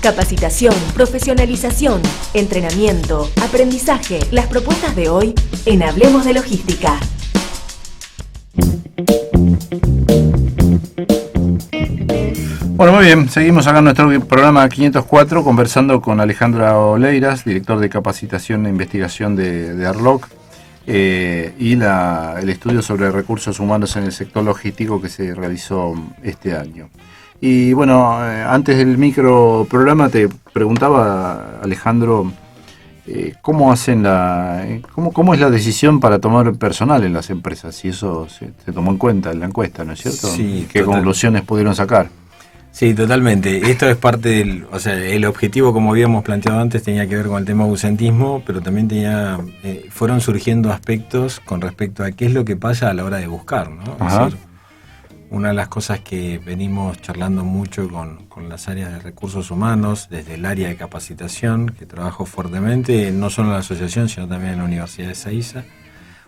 Capacitación, profesionalización, entrenamiento, aprendizaje. Las propuestas de hoy en Hablemos de Logística. Bueno, muy bien, seguimos acá en nuestro programa 504 conversando con Alejandro Leiras, director de capacitación e investigación de Arlog, y el estudio sobre recursos humanos en el sector logístico que se realizó este año. Y bueno, antes del micro programa te preguntaba, Alejandro, ¿cómo hacen cómo es la decisión para tomar personal en las empresas? Si eso se tomó en cuenta en la encuesta, ¿no es cierto? Sí. ¿Qué conclusiones pudieron sacar? Sí, totalmente. Esto es parte del, o sea, el objetivo, como habíamos planteado antes, tenía que ver con el tema ausentismo, pero también fueron surgiendo aspectos con respecto a qué es lo que pasa a la hora de buscar, ¿no? Es decir, una de las cosas que venimos charlando mucho con las áreas de recursos humanos, desde el área de capacitación, que trabajo fuertemente, no solo en la asociación, sino también en la Universidad de Ezeiza.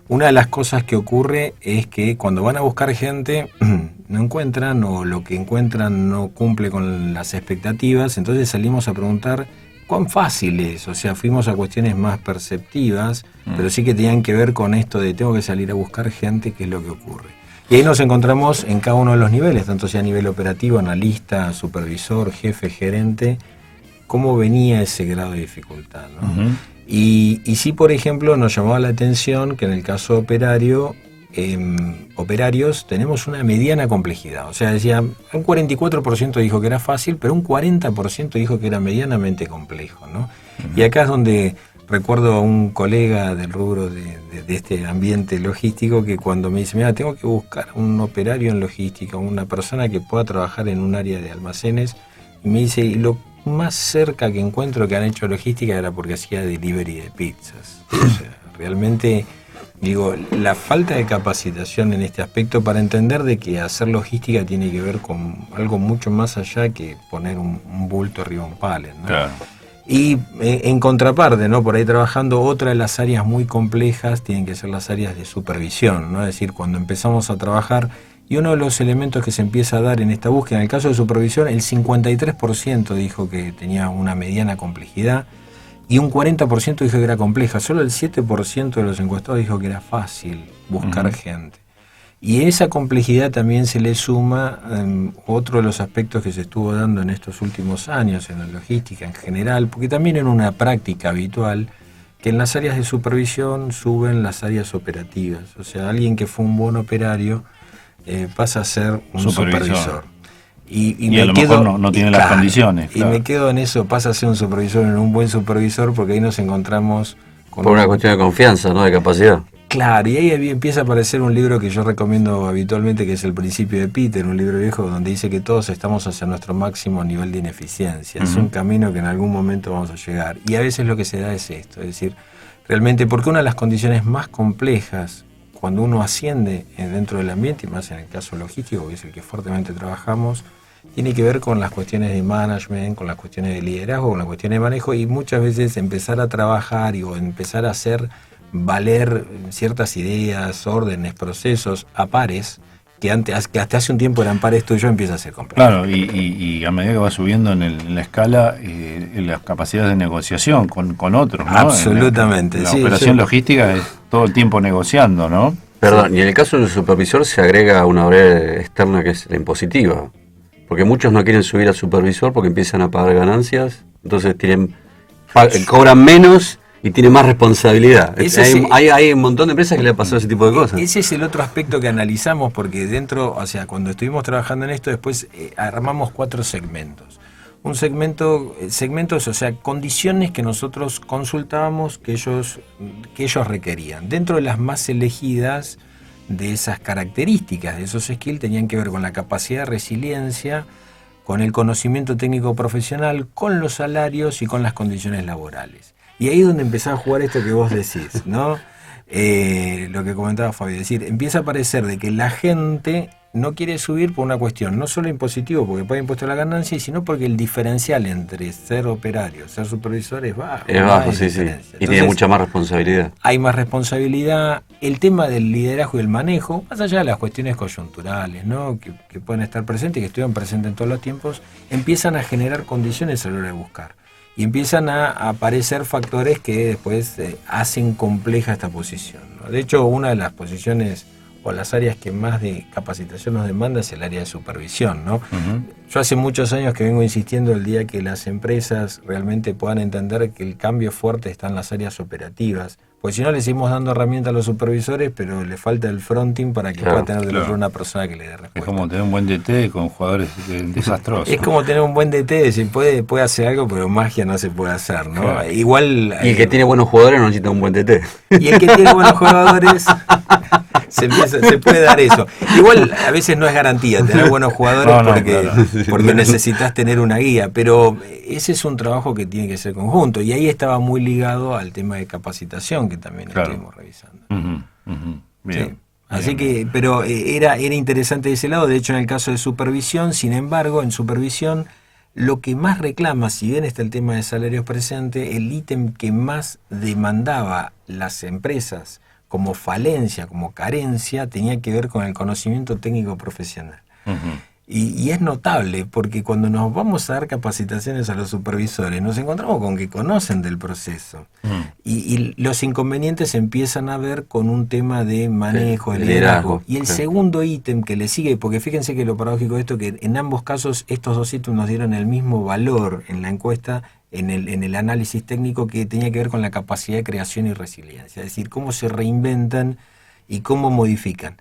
Una de las cosas que ocurre es que cuando van a buscar gente, no encuentran, o lo que encuentran no cumple con las expectativas, entonces salimos a preguntar cuán fácil es. O sea, fuimos a cuestiones más perceptivas, pero sí que tenían que ver con esto de tengo que salir a buscar gente, qué es lo que ocurre. Y ahí nos encontramos en cada uno de los niveles, tanto sea a nivel operativo, analista, supervisor, jefe, gerente, cómo venía ese grado de dificultad, ¿no? Y sí, por ejemplo, nos llamaba la atención que en el caso operarios tenemos una mediana complejidad. O sea, decía, un 44% dijo que era fácil, pero un 40% dijo que era medianamente complejo, ¿no? Y acá es donde recuerdo a un colega del rubro de este ambiente logístico que cuando me dice, mira, tengo que buscar un operario en logística, una persona que pueda trabajar en un área de almacenes, y me dice, y lo más cerca que encuentro que han hecho logística era porque hacía delivery de pizzas. O sea, realmente, digo, la falta de capacitación en este aspecto para entender de que hacer logística tiene que ver con algo mucho más allá que poner un bulto arriba de un pallet, ¿no? Claro. Y en contraparte, ¿no? Por ahí trabajando, otra de las áreas muy complejas tienen que ser las áreas de supervisión, ¿no? Es decir, cuando empezamos a trabajar, y uno de los elementos que se empieza a dar en esta búsqueda, en el caso de supervisión, el 53% dijo que tenía una mediana complejidad y un 40% dijo que era compleja. Solo el 7% de los encuestados dijo que era fácil buscar gente. Y esa complejidad también se le suma otro de los aspectos que se estuvo dando en estos últimos años en la logística en general, porque también era una práctica habitual que en las áreas de supervisión suben las áreas operativas. O sea, alguien que fue un buen operario pasa a ser un supervisor. Y a lo mejor no tiene las condiciones. Claro. Y me quedo en eso, pasa a ser un supervisor, en un buen supervisor, porque ahí nos encontramos con... Por una cuestión de confianza, ¿no? De capacidad. Claro, y ahí empieza a aparecer un libro que yo recomiendo habitualmente, que es El Principio de Peter, un libro viejo donde dice que todos estamos hacia nuestro máximo nivel de ineficiencia. Es un camino que en algún momento vamos a llegar. Y a veces lo que se da es esto, es decir, realmente, porque una de las condiciones más complejas cuando uno asciende dentro del ambiente, y más en el caso logístico, que es el que fuertemente trabajamos, tiene que ver con las cuestiones de management, con las cuestiones de liderazgo, con las cuestiones de manejo, y muchas veces empezar a trabajar o empezar a hacer valer ciertas ideas, órdenes, procesos a pares, que hasta hace un tiempo eran pares tuyos, empieza a ser complejo. Claro, y a medida que va subiendo en la escala, las capacidades de negociación con otros, ¿no? Absolutamente. La operación logística es todo el tiempo negociando, ¿no? Perdón, y en el caso del supervisor se agrega una variable externa que es la impositiva, porque muchos no quieren subir a supervisor porque empiezan a pagar ganancias, entonces cobran menos Y tiene más responsabilidad. Hay un montón de empresas que le ha pasado ese tipo de cosas. Ese es el otro aspecto que analizamos, porque dentro, o sea, cuando estuvimos trabajando en esto, después armamos 4 segmentos. Un segmentos, o sea, condiciones que nosotros consultábamos que ellos requerían. Dentro de las más elegidas de esas características, de esos skills, tenían que ver con la capacidad de resiliencia, con el conocimiento técnico profesional, con los salarios y con las condiciones laborales. Y ahí es donde empezaba a jugar esto que vos decís, ¿no? Lo que comentaba Fabio, es decir, empieza a parecer de que la gente no quiere subir por una cuestión, no solo impositivo, porque paga impuesto a la ganancia, sino porque el diferencial entre ser operario, ser supervisor es bajo. Es bajo, sí. Y tiene mucha más responsabilidad. Hay más responsabilidad. El tema del liderazgo y el manejo, más allá de las cuestiones coyunturales, ¿no? que pueden estar presentes y que estuvieron presentes en todos los tiempos, empiezan a generar condiciones a la hora de buscar. Y empiezan a aparecer factores que después hacen compleja esta posición, ¿no? De hecho, una de las posiciones o las áreas que más de capacitación nos demanda es el área de supervisión, ¿no? Yo hace muchos años que vengo insistiendo el día que las empresas realmente puedan entender que el cambio fuerte está en las áreas operativas, porque si no le seguimos dando herramientas a los supervisores, pero le falta el fronting para que pueda tener de una persona que le dé respuesta. Es como tener un buen DT con jugadores desastrosos. Es como tener un buen DT, decir, puede hacer algo, pero magia no se puede hacer, ¿no? Claro. Igual. Y el que tiene buenos jugadores no necesita un buen DT. Y el que tiene buenos jugadores. Se puede dar eso. Igual a veces no es garantía tener buenos jugadores porque necesitas tener una guía, pero ese es un trabajo que tiene que ser conjunto, y ahí estaba muy ligado al tema de capacitación que también estuvimos revisando. Bien. Sí. Así que, pero era interesante de ese lado. De hecho, en el caso de supervisión, sin embargo, en supervisión lo que más reclama, si bien está el tema de salarios presente, el ítem que más demandaba las empresas como falencia, como carencia, tenía que ver con el conocimiento técnico profesional. Y es notable, porque cuando nos vamos a dar capacitaciones a los supervisores, nos encontramos con que conocen del proceso. Y los inconvenientes empiezan a ver con un tema de manejo, de liderazgo. Y el segundo ítem que le sigue, porque fíjense que lo paradójico de esto, que en ambos casos estos 2 ítems nos dieron el mismo valor en la encuesta, en el análisis técnico, que tenía que ver con la capacidad de creación y resiliencia, es decir, cómo se reinventan y cómo modifican.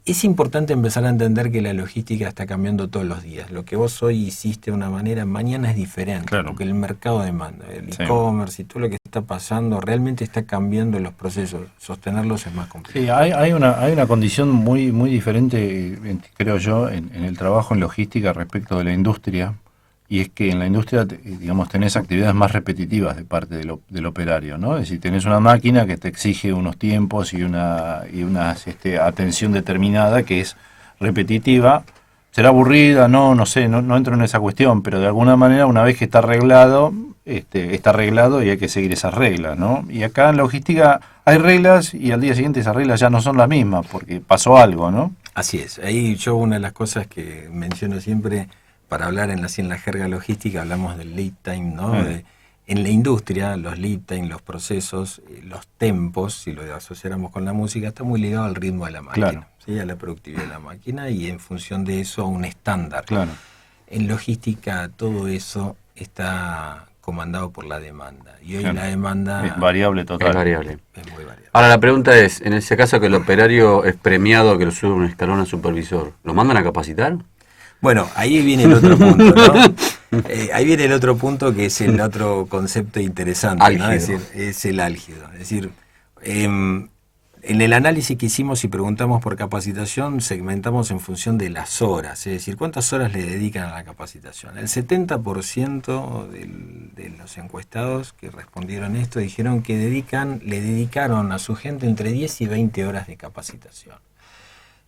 Es importante empezar a entender que la logística está cambiando todos los días. Lo que vos hoy hiciste de una manera, mañana es diferente, porque el mercado demanda. El e-commerce y todo lo que está pasando realmente está cambiando los procesos. Sostenerlos es más complejo. Sí, hay una condición muy diferente, creo yo, en el trabajo en logística respecto de la industria. Y es que en la industria, digamos, tenés actividades más repetitivas de parte del operario, ¿no? Es decir, tenés una máquina que te exige unos tiempos y una atención determinada que es repetitiva. Será aburrida, no sé, no entro en esa cuestión, pero de alguna manera, una vez que está arreglado y hay que seguir esas reglas, ¿no? Y acá en logística hay reglas y al día siguiente esas reglas ya no son las mismas porque pasó algo, ¿no? Así es. Ahí yo, una de las cosas que menciono siempre, para hablar en la jerga logística, hablamos del lead time, ¿no? En la industria, los lead time, los procesos, los tempos, si lo asociáramos con la música, está muy ligado al ritmo de la máquina, ¿sí? A la productividad de la máquina, y en función de eso a un estándar. En logística todo eso está comandado por la demanda, y hoy la demanda es variable total. Es variable. Es muy variable. Ahora la pregunta es, en ese caso que el operario es premiado que lo sube un escalón a supervisor, ¿lo mandan a capacitar? Bueno, ahí viene el otro punto, ¿no? Ahí viene el otro punto, que es el otro concepto interesante, ¿no? Es decir, es el álgido. Es decir, en el análisis que hicimos y preguntamos por capacitación, segmentamos en función de las horas, es decir, cuántas horas le dedican a la capacitación. El 70% de los encuestados que respondieron esto dijeron que le dedicaron a su gente entre 10 y 20 horas de capacitación.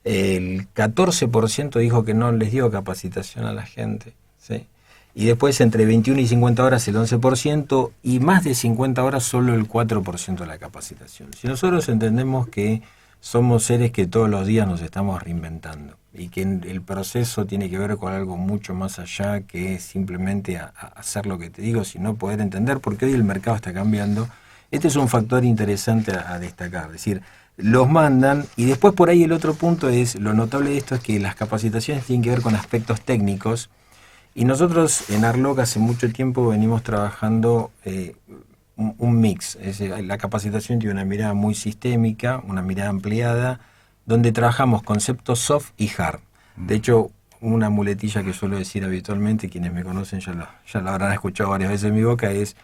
El 14% dijo que no les dio capacitación a la gente, ¿sí? Y después entre 21 y 50 horas el 11%, y más de 50 horas solo el 4% de la capacitación. Si nosotros entendemos que somos seres que todos los días nos estamos reinventando y que el proceso tiene que ver con algo mucho más allá que simplemente hacer lo que te digo, sino poder entender, porque hoy el mercado está cambiando, este es un factor interesante a destacar. Es decir, los mandan, y después por ahí el otro punto es, lo notable de esto es que las capacitaciones tienen que ver con aspectos técnicos, y nosotros en Arlog hace mucho tiempo venimos trabajando un mix. Es decir, la capacitación tiene una mirada muy sistémica, una mirada ampliada, donde trabajamos conceptos soft y hard. De hecho, una muletilla que suelo decir habitualmente, quienes me conocen ya lo habrán escuchado varias veces en mi boca, es: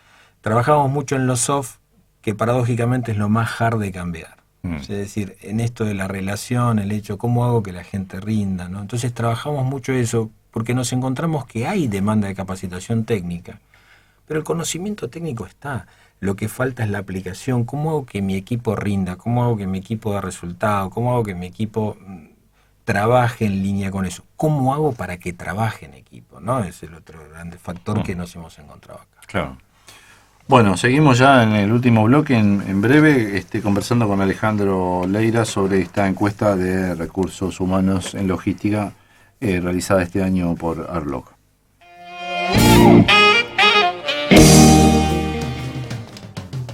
trabajamos mucho en lo soft, que paradójicamente es lo más hard de cambiar. Es decir, en esto de la relación, el hecho, ¿cómo hago que la gente rinda?, ¿no? Entonces trabajamos mucho eso, porque nos encontramos que hay demanda de capacitación técnica, pero el conocimiento técnico está. Lo que falta es la aplicación. ¿Cómo hago que mi equipo rinda? ¿Cómo hago que mi equipo dé resultado? ¿Cómo hago que mi equipo trabaje en línea con eso? ¿Cómo hago para que trabaje en equipo?, ¿no? Es el otro gran factor que nos hemos encontrado acá. Claro. Bueno, seguimos ya en el último bloque, en breve, conversando con Alejandro Leira sobre esta encuesta de recursos humanos en logística realizada este año por Arlog.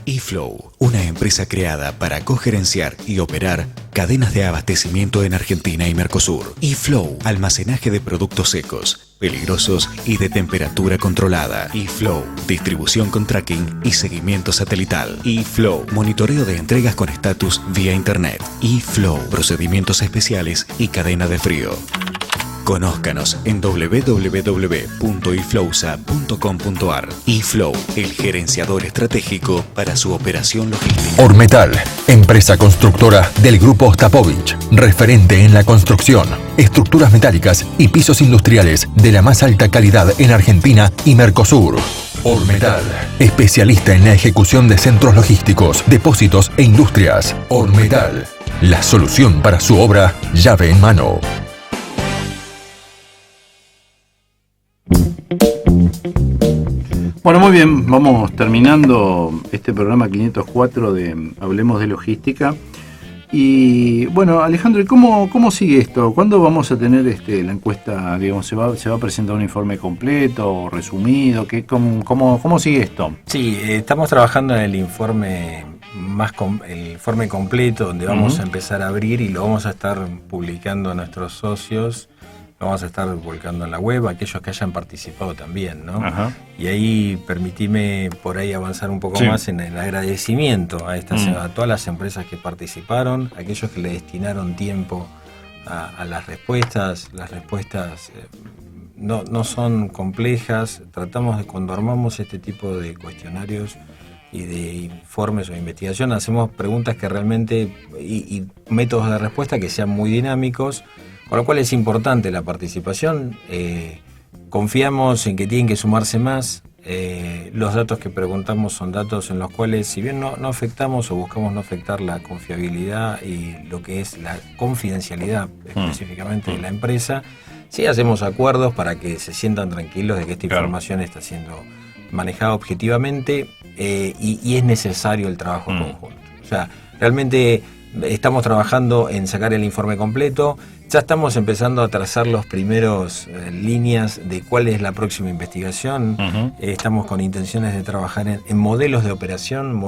eFlow, una empresa creada para cogerenciar y operar cadenas de abastecimiento en Argentina y Mercosur. eFlow, almacenaje de productos secos, peligrosos y de temperatura controlada. eFlow, distribución con tracking y seguimiento satelital. eFlow, monitoreo de entregas con estatus vía internet. eFlow, procedimientos especiales y cadena de frío. Conózcanos en www.iflowsa.com.ar. eFlow, el gerenciador estratégico para su operación logística. Ormetal, empresa constructora del Grupo Ostapovich, referente en la construcción, estructuras metálicas y pisos industriales de la más alta calidad en Argentina y Mercosur. Ormetal, especialista en la ejecución de centros logísticos, depósitos e industrias. Ormetal, la solución para su obra llave en mano. Bueno, muy bien, vamos terminando este programa 504 de Hablemos de Logística. Y bueno, Alejandro, ¿cómo sigue esto? ¿Cuándo vamos a tener la encuesta? Digamos, ¿se va a presentar un informe completo o resumido? ¿Cómo sigue esto? Sí, estamos trabajando en el informe el informe completo, donde vamos a empezar a abrir y lo vamos a estar publicando a nuestros socios. Lo vamos a estar volcando en la web, aquellos que hayan participado también, ¿no? Ajá. Y ahí permitime por ahí avanzar un poco más en el agradecimiento a todas las empresas que participaron, aquellos que le destinaron tiempo a las respuestas. Las respuestas no son complejas. Tratamos de, cuando armamos este tipo de cuestionarios y de informes o investigación, hacemos preguntas que realmente y métodos de respuesta que sean muy dinámicos, con lo cual es importante la participación. Confiamos en que tienen que sumarse más. Los datos que preguntamos son datos en los cuales, si bien no afectamos o buscamos no afectar la confiabilidad y lo que es la confidencialidad específicamente de la empresa, sí hacemos acuerdos para que se sientan tranquilos de que esta información está siendo manejada objetivamente y es necesario el trabajo conjunto. O sea, realmente estamos trabajando en sacar el informe completo. Ya estamos empezando a trazar los primeros líneas de cuál es la próxima investigación. Estamos con intenciones de trabajar en modelos de operación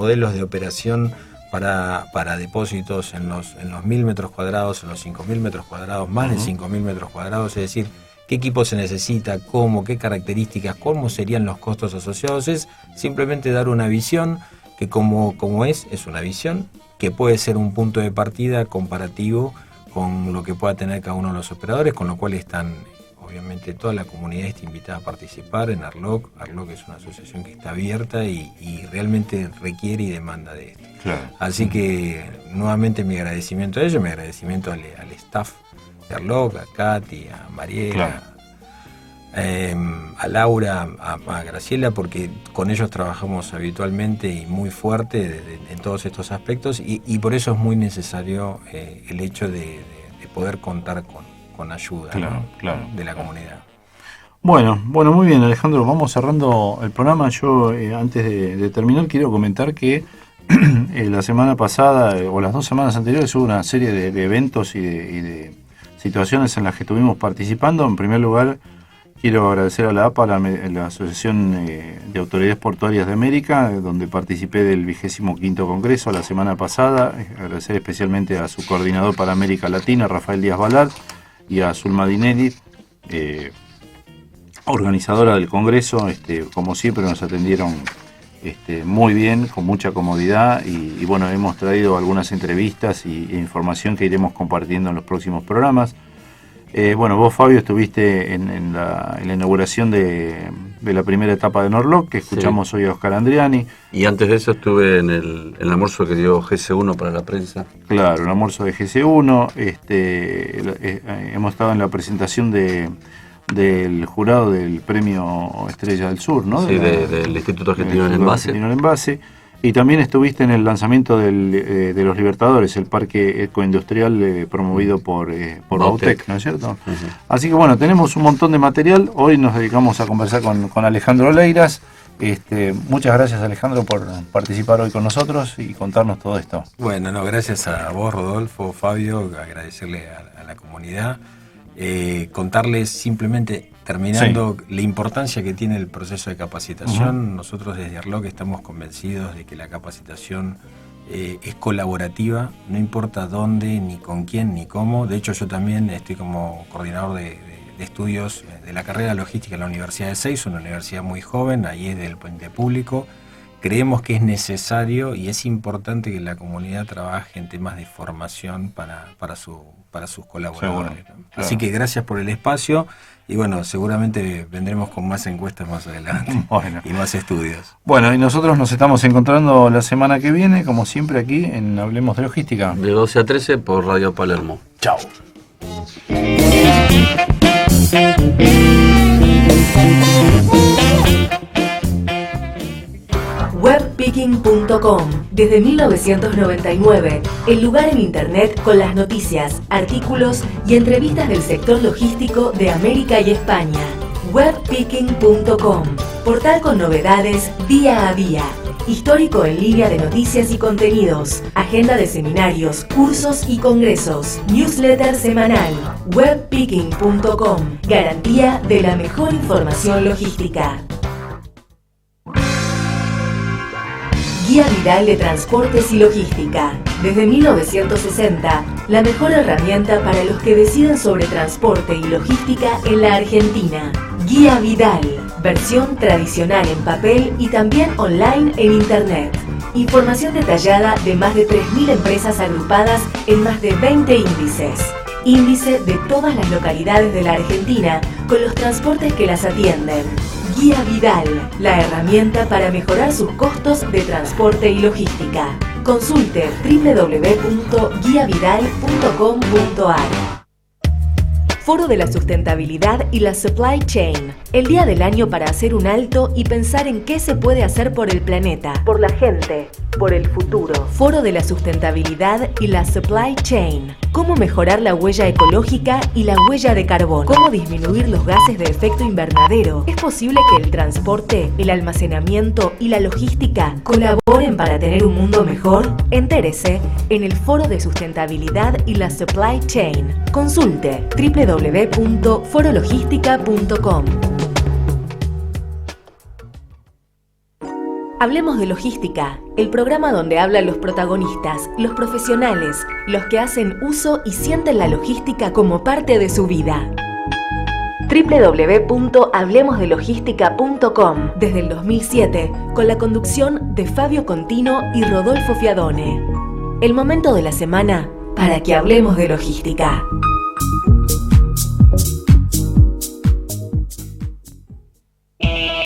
para depósitos en los 1.000 metros cuadrados, en los 5.000 metros cuadrados, más de 5.000 metros cuadrados, es decir, qué equipo se necesita, cómo, qué características, cómo serían los costos asociados. Es simplemente dar una visión que como es una visión que puede ser un punto de partida comparativo con lo que pueda tener cada uno de los operadores, con lo cual están, obviamente, toda la comunidad está invitada a participar en Arlog. Arlog es una asociación que está abierta y realmente requiere y demanda de esto. Claro. Así que, nuevamente, mi agradecimiento a ellos, mi agradecimiento al staff de Arlog, a Katy, a Mariela, a Laura, a Graciela, porque con ellos trabajamos habitualmente y muy fuerte en todos estos aspectos y por eso es muy necesario el hecho de poder contar con ayuda de la comunidad. Bueno, muy bien, Alejandro, vamos cerrando el programa. Yo antes de terminar quiero comentar que la semana pasada o las 2 semanas anteriores hubo una serie de eventos y de situaciones en las que estuvimos participando. En primer lugar, quiero agradecer a la APA, la Asociación de Autoridades Portuarias de América, donde participé del 25º Congreso la semana pasada. Agradecer especialmente a su coordinador para América Latina, Rafael Díaz Balart, y a Zulma Dinelli, organizadora del Congreso. Como siempre nos atendieron muy bien, con mucha comodidad y bueno, hemos traído algunas entrevistas e información que iremos compartiendo en los próximos programas. Bueno, vos, Fabio, estuviste en la inauguración de la primera etapa de Norloc, que escuchamos hoy a Oscar Andriani. Y antes de eso estuve en el almuerzo que dio GC1 para la prensa. Claro, el almuerzo de GC1. Hemos estado en la presentación del jurado del Premio Estrella del Sur, ¿no? Sí, del Instituto Argentino del Envase. Y también estuviste en el lanzamiento de los Libertadores, el parque ecoindustrial promovido por Bautec, ¿no es cierto? Uh-huh. Así que bueno, tenemos un montón de material. Hoy nos dedicamos a conversar con Alejandro Leiras. Muchas gracias, Alejandro, por participar hoy con nosotros y contarnos todo esto. Bueno, gracias a vos, Rodolfo, Fabio, agradecerle a la comunidad. Contarles simplemente, terminando, la importancia que tiene el proceso de capacitación. Uh-huh. Nosotros desde Arloc estamos convencidos de que la capacitación es colaborativa, no importa dónde, ni con quién, ni cómo. De hecho, yo también estoy como coordinador de estudios de la carrera logística en la Universidad de Seiza, una universidad muy joven, ahí es del público. Creemos que es necesario y es importante que la comunidad trabaje en temas de formación para sus colaboradores. Claro. Así que gracias por el espacio y bueno, seguramente vendremos con más encuestas más adelante y más estudios. Bueno, y nosotros nos estamos encontrando la semana que viene, como siempre, aquí en Hablemos de Logística. De 12 a 13 por Radio Palermo. Chao. Webpicking.com. Desde 1999, el lugar en Internet con las noticias, artículos y entrevistas del sector logístico de América y España. Webpicking.com. Portal con novedades día a día. Histórico en línea de noticias y contenidos. Agenda de seminarios, cursos y congresos. Newsletter semanal. Webpicking.com. Garantía de la mejor información logística. Guía Vidal de Transportes y Logística. Desde 1960, la mejor herramienta para los que deciden sobre transporte y logística en la Argentina. Guía Vidal. Versión tradicional en papel y también online en Internet. Información detallada de más de 3.000 empresas agrupadas en más de 20 índices. Índice de todas las localidades de la Argentina con los transportes que las atienden. Guía Vidal, la herramienta para mejorar sus costos de transporte y logística. Consulte www.guiavidal.com.ar. Foro de la Sustentabilidad y la Supply Chain. El día del año para hacer un alto y pensar en qué se puede hacer por el planeta, por la gente, por el futuro. Foro de la Sustentabilidad y la Supply Chain. Cómo mejorar la huella ecológica y la huella de carbono. Cómo disminuir los gases de efecto invernadero. ¿Es posible que el transporte, el almacenamiento y la logística colaboren para tener un mundo mejor? Entérese en el Foro de Sustentabilidad y la Supply Chain. Consulte www.forologística.com. Hablemos de Logística, el programa donde hablan los protagonistas, los profesionales, los que hacen uso y sienten la logística como parte de su vida. www.hablemosdelogística.com. Desde el 2007, con la conducción de Fabio Contino y Rodolfo Fiadone. El momento de la semana para que hablemos de logística.